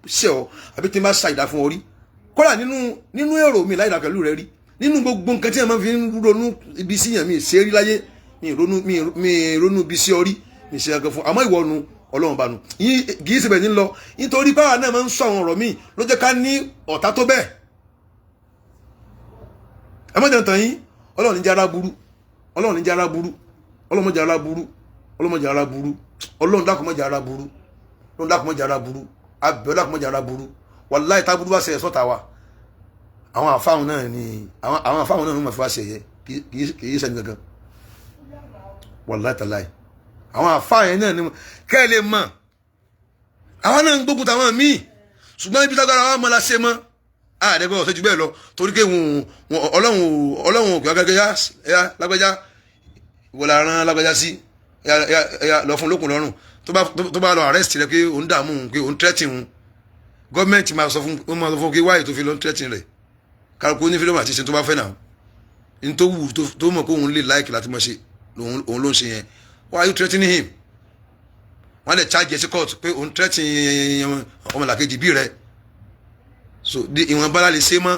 ṣe ọ àbí tí n bá ṣàìdá fún ọ rí kódà nínú èrò mi láìdá pẹ̀lú rẹ rí nínú gbogbo nǹkan tí ẹ máa fi ń ronú ibi sí yàn mi ṣe rí láyé mi ronú ibi sí ọ rí mi ṣe ẹgbẹ́ fún àmọ́ ìwọ nu ọlọ́run bá nu yín kì í ṣebẹ̀ ní lọ nítorí báwa náà máa ń sọ àwọn ọ̀rọ̀ míì ló jẹ́ ká ní ọ̀tá tó bẹ́ẹ̀ ẹ má jẹ́ tàn yín ọlọ́run ní jẹ́ ara burú ọlọ́run ní jẹ́ ara burú ọlọ́run má jẹ́ ara burú ọlọ́run má jẹ́ ara burú ọlọ́run dákun má jẹ́ ara burú ọlọ́run dákun má jẹ́ ara burú abẹ́ dákun má jẹ́ ara burú wàláhì tá burú bá ṣe sọ́ta wa àwọn àfáwọn náà ni àwọn àfáwọn náà ló máa fi wá ṣe yẹ kì í ṣẹ́ni gangan wàláhì tàláhì àwọn àfáàyàn náà ni kẹ́ ẹ lè mọ̀ àwọn náà ń gbógun tàwọn míì ṣùgbọ́n ibi tágbára wọn mọ́ la ṣe mọ́ àdẹ́gbẹ́ ọ̀sẹ̀ jù bẹ́ẹ̀ lọ torí pé ọlọ́run òkè agágẹ́yà lágbẹ́já ìwọ̀lá rán lágbẹ́já sí lọ fún lókun lọ́rùn tó bá lọ arrest rẹ pé òun dààmú pé òun tẹ́tì òun gọ́ọ̀mẹ̀ntì máa sọ fún kí wáyé tó fi lọ tẹ́tì rẹ̀ kálukú ní fídíò àti ṣe tó bá fẹ́ náà ní tó wù tó mọ̀ pé òun lè láìkì láti mọ̀ ṣe òun ló ń ṣe yẹn. Why are you threatening him? Wọ́n lè charge ẹ sí court pé òun threatening ọmọlàkejì bí rẹ̀ so ìwọ̀n bá lè ṣe mọ́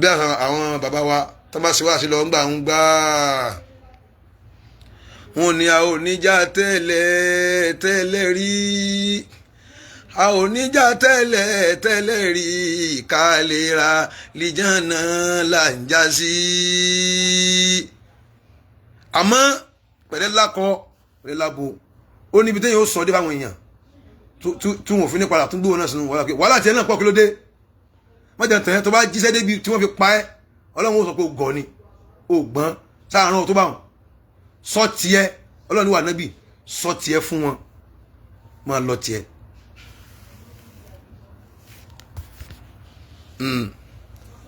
bí àwọn bàbá wa tó bá ṣe wá sí lọ ń gbà ń gbà wọn ni a ò níjà tẹ́lẹ̀ rí a ò níjà tẹ́lẹ̀ rí ká lè ra lìjànà là ń já sí àmọ́ pẹ̀lẹ́ lákọ pẹ̀lẹ́ lábo ó níbi téèyàn ó sọ dé fáwọn èèyàn tí wọn ò fi ní padà tún gbóhùn náà sínú wàhálà tiẹ̀ náà pọ̀ kí ló dé mọ́jà tẹ̀yẹ́ tó bá jíṣẹ́ débi tí wọ́n fi pa ẹ́ ọlọ́run ó sọ pé ó gọ̀ ni ó gbọ́n sáàrán tó bá wọn sọ tiẹ̀ ọlọ́run wà nábì sọ tiẹ̀ fún wọn máa lọ tiẹ̀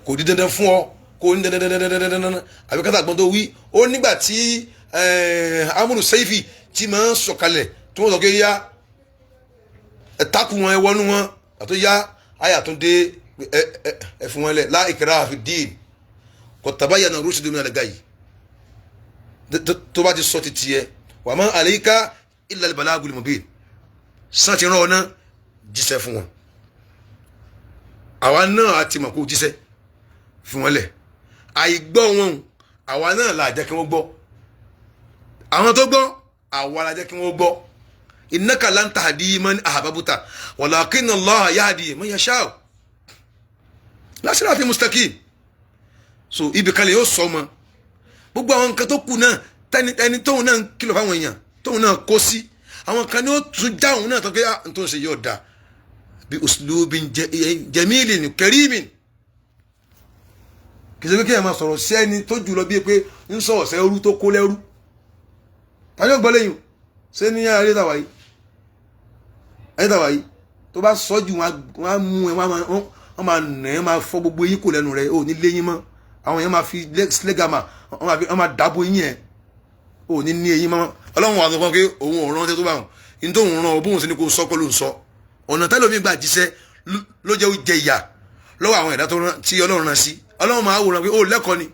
kò di dandan fún ọ kò ní dandandandandandandan àbí kátà gbọ́n tó wí ó nígbà tí amúlù sẹ́fì tí máa ń sọ̀kalẹ̀ tí wọ́n sọ pé yá ẹ̀takù wọn ẹwọ́nú wọn àtó yá àyà tó dé ẹ̀fún wọn lẹ̀ la ikraha fi ddin qad tabayyana rushdu minal ghayy tó bá ti sọ ti tiẹ̀ wa ma alayka illa al-balagul mubin sàn ti rán ọ náà jíṣẹ́ fún wọn àwa náà àti mọ̀ kó jíṣẹ́ fún wọn lẹ̀ àìgbọ́ wọn àwa náà la jẹ́ kí wọ́n gbọ́ àwọn tó gbọ́ àwa la jẹ́ kí wọ́n gbọ́ innaka lan tahdi man ahbabta walakinna Allaha yahdi man yasha'u la sirati mustaqim so ibi kan lè yóò sọ ọmọ gbogbo àwọn nǹkan tó kù náà ẹni tóun náà ń kìlọ̀ fáwọn èèyàn tóun náà kó sí àwọn kan ní ó tún já òun náà tó pé tó ń ṣe yóò da bí uslubin jamilin karimin kì í ṣe pé kí ẹ máa sọ̀rọ̀ sí ẹni tó jù lọ bíi pé ń sọ̀rọ̀ sẹ́rú tó kó lẹ́rú tani ó gbọ́ lẹ́yìn ṣé ní ayé tàwa yìí tó bá sọ jù wọn á mú ẹ wọn máa nà ẹ máa fọ́ gbogbo eyín kò lẹ́nu rẹ ò ní léyìn mọ́ àwọn èèyàn máa fi slegama wọn máa dábò eyín ẹ ò ní ní eyín mọ́ ọlọ́run wà sọ fún ọ pé òun ò rántí tó bá wọn ní tó ń ràn ọ bóun sì ní kó sọ kó ló ń sọ ọ̀nà tẹ́lómi gbà jíṣẹ́ ló jẹ́ ó jẹ ìyà lọ́wọ́ àwọn ẹ̀dá tí ọlọ́run rán sí ọlọ́run máa wòran pé ó lẹ́kọ̀ọ́ ni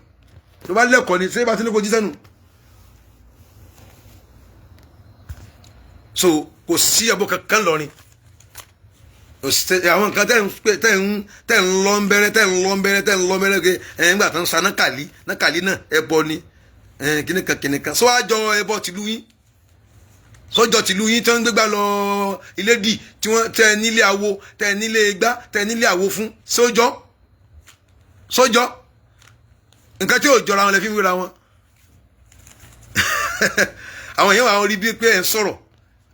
tó bá lẹ́kọ̀ọ́ ni ṣé bá ti ní kó jíṣẹ́ nù. so kò sí ẹbọ kankan lọrin àwọn nǹkan tẹ́ ń lọ ń bẹ́rẹ́ pé ńgbà tó ń sa nákàlí náà ẹbọ ni kìnìkan sọ àjọ ẹbọ tìlú yín sọjọ tìlú yín tí wọ́n ń gbégbá lọ ilé dì tí wọ́n tẹ nílé awo tẹ nílé igbá tẹ nílé awo fún sọjọ nǹkan tí ò jọra wọn lè fi wéra wọn àwọn èèyàn wà wọn rí bíi pé ẹ ń sọ̀rọ̀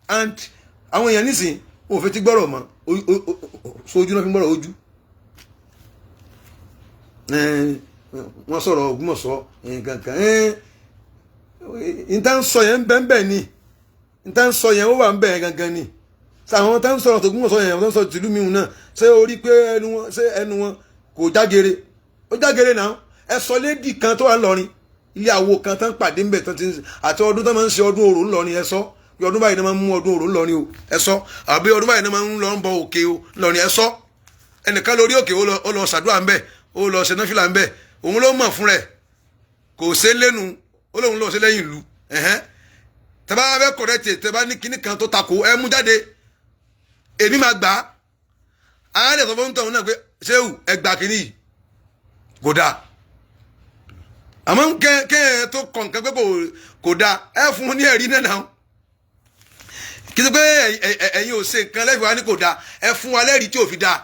and àwọn èèyàn nísìn òfin ti gbọ́rọ̀ mọ́ sojú náà fi gbọ́rọ̀ ojú wọ́n sọ̀rọ̀ Ògbómọ̀ṣọ́ kankan níta ń sọ yẹn bẹ́ẹ̀ ni níta ń sọ yẹn ó wà ń bẹ̀ gangan ni àwọn tá ń sọ̀rọ̀ tó Ògbómọ̀ṣọ́ yẹn wọ́n sọ tìlú mi náà ṣé o rí pé ẹnu wọn kò jágere ó jágere náà ẹ sọ lédi kan tó wà ńlọrin ilé àwo kan tán pàdé ńbẹ tán ti àti ọdún tán máa ń ṣe ọdún orò ńlọrin ẹ sọ ọdún báyìí ni máa ń mú ọdún òrò ńlọrin o ẹ sọ àbí ọdún báyìí ni máa ń lọ ń bọ òkè o ńlọrin ẹ sọ ẹnìkan lórí òkè ó lọ ṣàdúrà ń bẹ ó lọ ṣe náfìlà ń bẹ òun ló mọ̀ fún rẹ̀ kò ṣe lẹ́nu ó lóun lọ ṣe lẹ́yìn ìlú tẹ bá fẹ́ kọ̀rẹ́tì tẹ bá ní kinní kan tó takò ẹ mú jáde èmi máa gbà á á lè sọ fún tọ̀hún náà pé ṣéwù ẹ gbà kinní yìí kò dáa àmọ́ kẹ́ tó kọ̀ nǹkan pé kò dáa ẹ fún un ní ẹ̀rí náà náà kí ló pé ẹ̀yin ò ṣe nǹkan lẹ́fẹ̀ẹ́ wa ní kò dáa ẹ fún wa lẹ́rìí tí ò fi dáa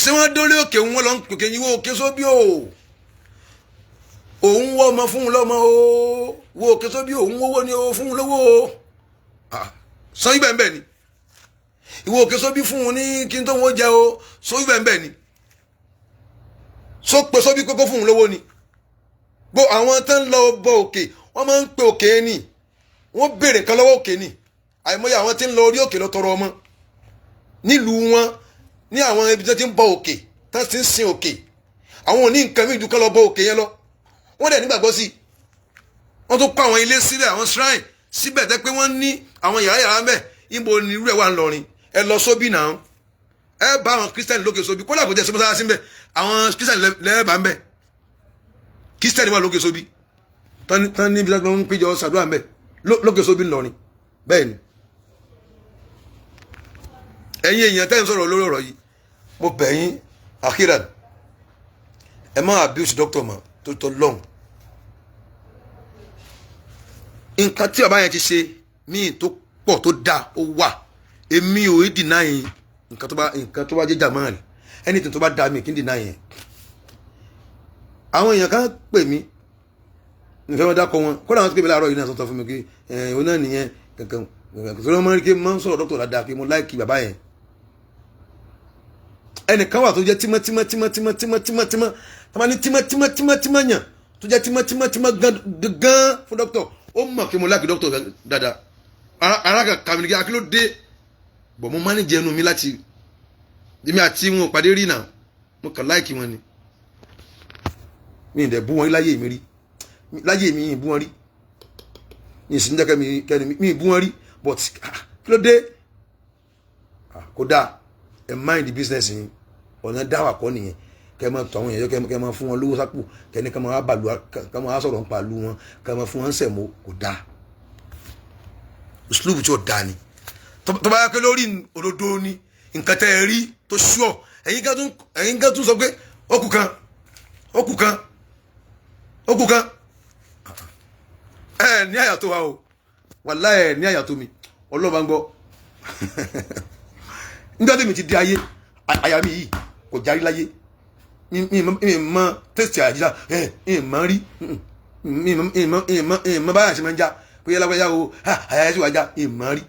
ṣé wọ́n dólé òkè wọn lọ ń pè kéyìn wo òkè sóbí o òun wọ́ ọmọ fún un lọ́mọ o wo òkè sóbí òun wọ́wọ́ ni o fún un lówó o sọ ibẹ̀ ń bẹ̀ ni ìwọ òkè sóbí fún un ní kí n tó wọ́n jẹ o sọ ibẹ̀ ń bẹ̀ ni sọ pé sóbí kókó fún un lówó ni gbọ́ àwọn tó ń lọ bọ òkè wọ́n máa ń pe òkè ni wọ́n béèrè kan lọ́wọ́ òkè ni àìmọye àwọn tí ń lọ orí òkè lọ tọrọ ọmọ nílùú wọn ní àwọn ibi tó ti ń bọ òkè tó ti ń sin òkè àwọn ò ní nǹkan mí ju kán lọ bọ òkè yẹn lọ wọ́n dẹ̀ nígbàgbọ́ sí wọ́n tún kọ́ àwọn ilé sílẹ̀ àwọn shrine síbẹ̀ tẹ́ pé wọ́n ní àwọn yàrá mẹ́ ibo ni irú ẹ̀ wà ńlọrin ẹ lọ sóbì náà ẹ bá àwọn kírísítẹ́nì lókè sóbì kó làkó jẹ́ sọ́mọ́sára sí mbẹ́ àwọn kírísítẹ́nì lẹ́ẹ̀bà mbẹ́ kírísítẹ́nì wà lókè sóbì tán níbi tí wọ́n ń péjọ sàdúrà mbẹ́ lókè sóbì ńlọrin bẹ́ẹ̀ ni ẹ̀yin èèyàn tẹ́ ń sọ̀rọ̀ lórí ọ̀rọ̀ yìí mo bẹ̀ yín akhiran ẹ má abuse doctor mọ́ tó tọ́ lọ́hùn nǹkan tí bàbá yẹn ti ṣe míì tó pọ̀ tó dáa ó wà èmi ò í dìnnà yẹn nǹkan tó bá jẹ́ jàmáà rẹ̀ anything tó bá dáa mi kì í dìnnà yẹn àwọn èèyàn kan pè mí nǹkan wọn dákọ wọn kó làwọn tó kébi láàárọ̀ yìí náà sọ́tọ̀ fún mi pé òun náà nìyẹn kankan tó lọ́ mọ́ rí kí n máa ń sọ̀rọ̀ dókítà dáadáa pé mo láìkí bàbá yẹn ẹnìkan wà tó jẹ́ tímọ́tímọ́ tọ́ba ní tímọ́tímọ́ yàn tó jẹ́ tímọ́tímọ́ gan fún dókítà ó mọ̀ kí mo láìkí dókítà dáadáa ara kàkà mi ní kí ló dé bọ̀ mo máa ń jẹnu mi láti èmi àti wọn ò pàdé rí náà mo kàn láìkí wọn ni mi ì dẹ̀ bú wọn rí láyé mi rí láyé mi ì bú wọn rí mi ì sì ń jẹ́ kẹ́ni mi ì bú wọn rí but kí ló dé kò dáa ẹ mind the business yìí ọ̀nà dáwà kọ́ nìyẹn kẹ́ máa tọ́ àwọn èèyàn kẹ́ máa fún wọn lówó sápò kẹ́ni kẹ́ máa bàlú kẹ́ máa sọ̀rọ̀ nípa lu wọn kẹ́ máa fún wọn sẹ̀mó kò dáa uslubu tí ó dáa ni tó bá yá pé lórí òdodo ni nǹkan tẹ́ ẹ rí tó ṣúọ̀ ẹ̀yin kan tún sọ pé ó kù kan ẹ ní àyà tó wa o wàláhì ẹ ní àyà tó mi ọlọ́ba ń gbọ́ nígbà tí mi ti di ayé àyà mi yìí kò járí láyé mi mọ tẹ́sítì àjíjà mi mọ rí mi mọ báyà ṣe máa ń já pé yẹ lágbájá o àyà ṣe wà já mi mọ rí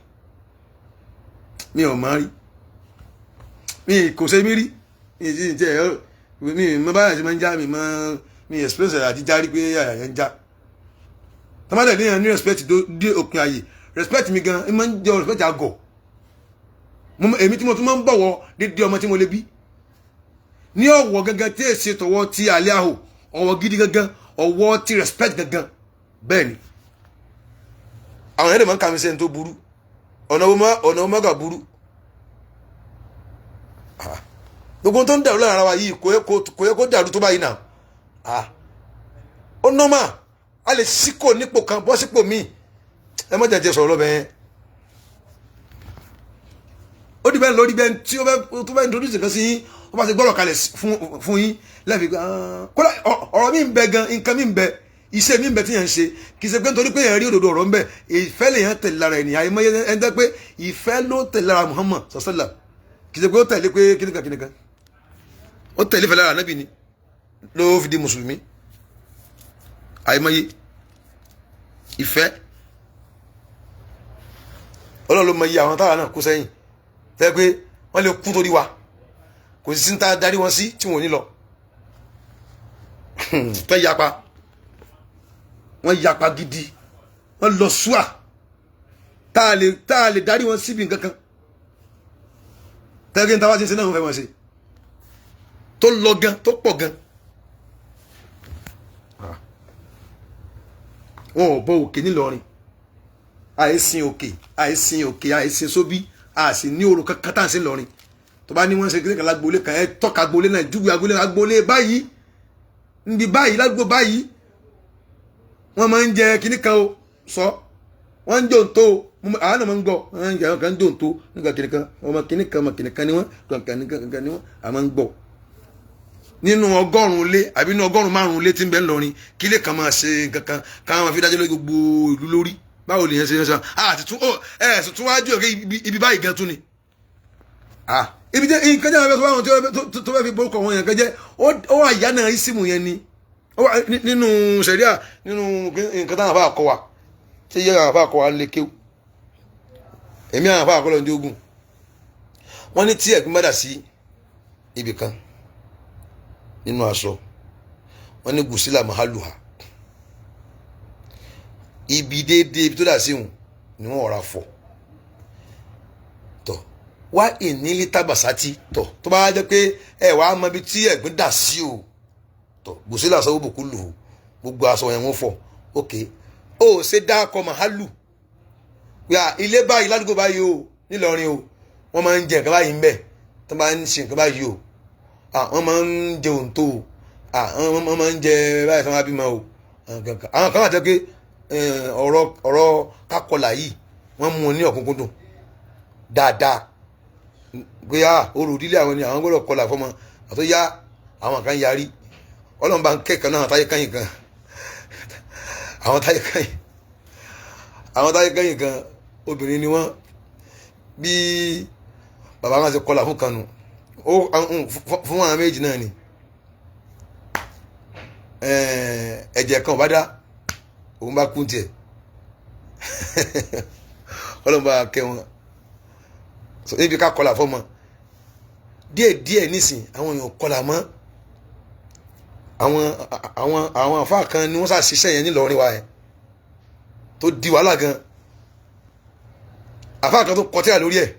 mi ò mọ rí mi kò ṣe mí rí mi mọ báyà ṣe máa ń já mi express àjíjà rí pé àyà yẹn ń já tọ́mọ́tẹ̀ ní ẹni respect dé òpin ayé respect mi gan ẹ máa ń jẹ́ respect àgọ̀ èmi tí mo tún máa ń bọ̀wọ̀ dédé ọmọ tí mo lè bí ní ọ̀wọ̀ gangan tí èsì tọwọ́ ti àlẹ́ àhò ọ̀wọ̀ gidi gangan ọ̀wọ̀ ti respect gangan bẹ́ẹ̀ ni àwọn ẹ̀rẹ̀ máa ń kà mí sẹ́ni tó burú ọ̀nà ọmọgà burú gbogbo tó ń dàrú lára wa yìí kò yẹ kó dàrú tó báyìí náà ó nọ́mà a lè síkò nípò kan bọ́ sípò míì ẹ má jẹ́ sọ̀rọ̀ lọ́bẹ̀ yẹn ó dìbẹ́ lórí bẹ́ẹ̀ tí ó bá introduce nǹkan sí yín ó bá ti gbọ́rọ̀ kalẹ̀ fún yín lẹ́ẹ̀fi kódà ọ̀rọ̀ mi ń bẹ gan nǹkan mi ń bẹ iṣẹ́ mi ń bẹ tí yẹn ń ṣe kì í ṣe pé nítorí pé yẹn rí òdodo ọ̀rọ̀ ń bẹ ìfẹ́ lè yẹn tẹ̀lé lára ènìyàn àyè mọ́yẹ́ ẹni tẹ́ pé ìfẹ́ ló tẹ̀lé lára Muhammad sọ́sẹ́là kì í ṣe pé ó tẹ̀lé pé kíníkan ó tẹ̀lé ìfẹ́ lára Ànábì ni ló fi di mùsùlùmí àyè mọ́yẹ́ ìfẹ́ Ọlọ́run ló mọ iye àwọn táwa náà kú sẹ́yìn tẹ́ pé wọ́n lè kú torí wa kò sí ta darí wọn sí tí wọn ò ní lọ tẹ́ yapa wọ́n yapa gidi wọ́n lọ ṣúà tá a lè darí wọn síbi nǹkan kan tẹ́gẹ́ ní táwa ti ń ṣe náà wọ́n fẹ́ wọn ṣe tó lọ gan tó pọ̀ gan wọn ò bọ òkè nílọrin àìsìn òkè àìsìn sóbí àìsì ní orò kankan tá à ń ṣe lọrin tó bá ní wọ́n ṣe kíníkan lágbólé kan ẹ tọ́ka agbolé náà júwe agbolé báyìí níbi báyìí ládùúgbò báyìí wọ́n máa ń jẹ kíníkan o sọ wọ́n ń jòǹtó o àwọn náà máa ń gbọ́ wọ́n ń jẹ àwọn kan ń jòǹtó nígbà kíníkan ọmọ kíníkan ni wọ́n kankan ni wọ́n a máa ń gbọ́ nínú 100 ilé àbí nínú 105 ilé tí ń bẹ ńlọrin kílé kan máa ṣe kankan káwọn máa fi dájọ́ lórí gbogbo ìlú lórí báwo lè yẹn ṣe ń sọ àti tún ẹ̀sùn tún wájú ọ̀gẹ́ ibi báyìí gan tún ni ibi jẹ́ nǹkan jẹ́ àwọn ẹ̀fọ́ tó fẹ́ fi borúkọ wọn yẹn kan jẹ́ ó wà ìyá náà ìsìmù yẹn ni nínú sẹ̀ríà nínú nǹkan táwọn àbá àkọwà tí yẹ àwọn àbá àkọwà ń lè kéwù èmi àwọn àbá àkọlọ̀ ní ogun wọ́n ní tí ẹ̀gbìn bá dà sí ibì kan nínú aṣọ wọ́n ní gùsílà mahaluha ibi déédéé ibi tó dà sí òun ni wọ́n ọ̀rá fọ̀ tọ̀ wá ìnílí tábàsátì tọ̀ tó bá jẹ́ pé ẹ wàá mọ ibi tí ẹ̀gbìn dà sí o tọ̀ gùsílà sọ bòkú lù ú gbogbo aṣọ yẹn wọ́n fọ̀ ok ó ṣe dákọ̀ mahalu yà ilé báyìí ládùúgbò báyìí o nílọrin o wọ́n máa ń jẹ nǹkan báyìí ń bẹ̀ tó máa ń ṣe nǹkan báyìí o wọ́n máa ń jẹ òǹtó o wọ́n máa ń jẹ báyìí tó máa bímọ o àwọn kan wà jẹ́ pé ọ̀rọ̀ kákọlà yìí wọ́n mú un ní ọ̀kúnkúndùn dáadáa pé orò ìdílé àwọn ni àwọn gbọ́dọ̀ kọlà fọmọ àtó yá àwọn kan yarí ọlọ́run bá ń kẹ́kọ̀ọ́ náà táyé kẹ́yìn kan àwọn táyé kẹ́yìn kan obìnrin ni wọ́n bí bàbá wọn ti kọlà fún kanu fún àwọn méjì náà ni ẹ̀jẹ̀ kan ò bá dá òun bá kún tiẹ̀ ọlọ́run bá kẹ́ wọn níbi ká kọlà fọmọ díẹ̀ nísìn àwọn èèyàn kọlà mọ́ àwọn àfáà kan ni wọ́n ṣàṣìṣe yẹn nílọrin wa yẹn tó di wàhálà gan àfáà kan tó kọtíà lórí ẹ̀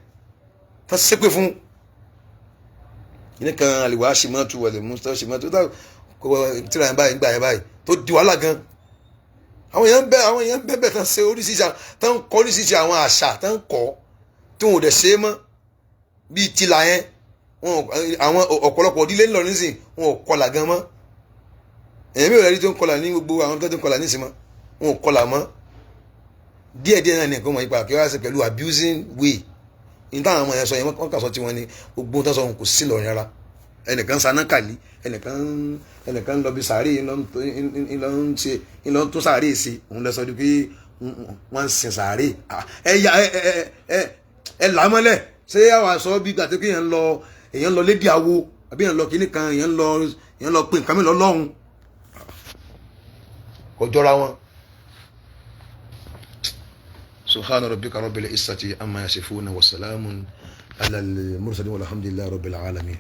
tó ṣépè fún yìí kan àlèwà ṣìmọ́tò wẹ̀lẹ̀ mọ́tò ṣìmọ́tò tíra yẹn báyìí gbà yẹn báyìí tó di wàhálà gan àwọn èèyàn bẹ́ẹ̀ tán ṣe oríṣiríṣi tán kọ́ oríṣiríṣi àwọn àṣà tán kọ́ tí wọn ò dẹ̀ ṣe é mọ́ bíi tìlà yẹn àwọn ọ̀pọ̀lọpọ̀ ìdílé ńlọ nísìn wọn ò kọlà gan mọ́ èèyàn mìíràn rí tó ń kọlà ní gbogbo àwọn tó ń kọlà nísìn mọ́ wọn ò kọlà mọ́ díẹ̀díẹ̀ náà ní nǹkan wọ̀nyí pa kí wọ́n á ṣe pẹ̀lú abusing way ní táwọn ọmọ yẹn sọ yẹn wọ́n kà sọ tiwọn ni gbogbo tó sọ wọn kò sí lọ́rin rárá ẹnìkan saná kàlí ẹnìkan lọ bí sàárè ńlọ tún sàárè ṣe òun lọ sọ di pé wọ́n ń sin sàárè ẹ làmọ́lẹ̀ ṣé àwọn aṣọ bí gbàtẹ́ pé èèyàn lọ lédi awo àbí èèyàn lọ kíní kan èèyàn lọ pé nǹkan mi lọ lọ́hùn kò jọra wọn. subhana rabbika rabbil izzati amma yasifuna wa salamun ala al mursalin walhamdulillahi rabbil alamin.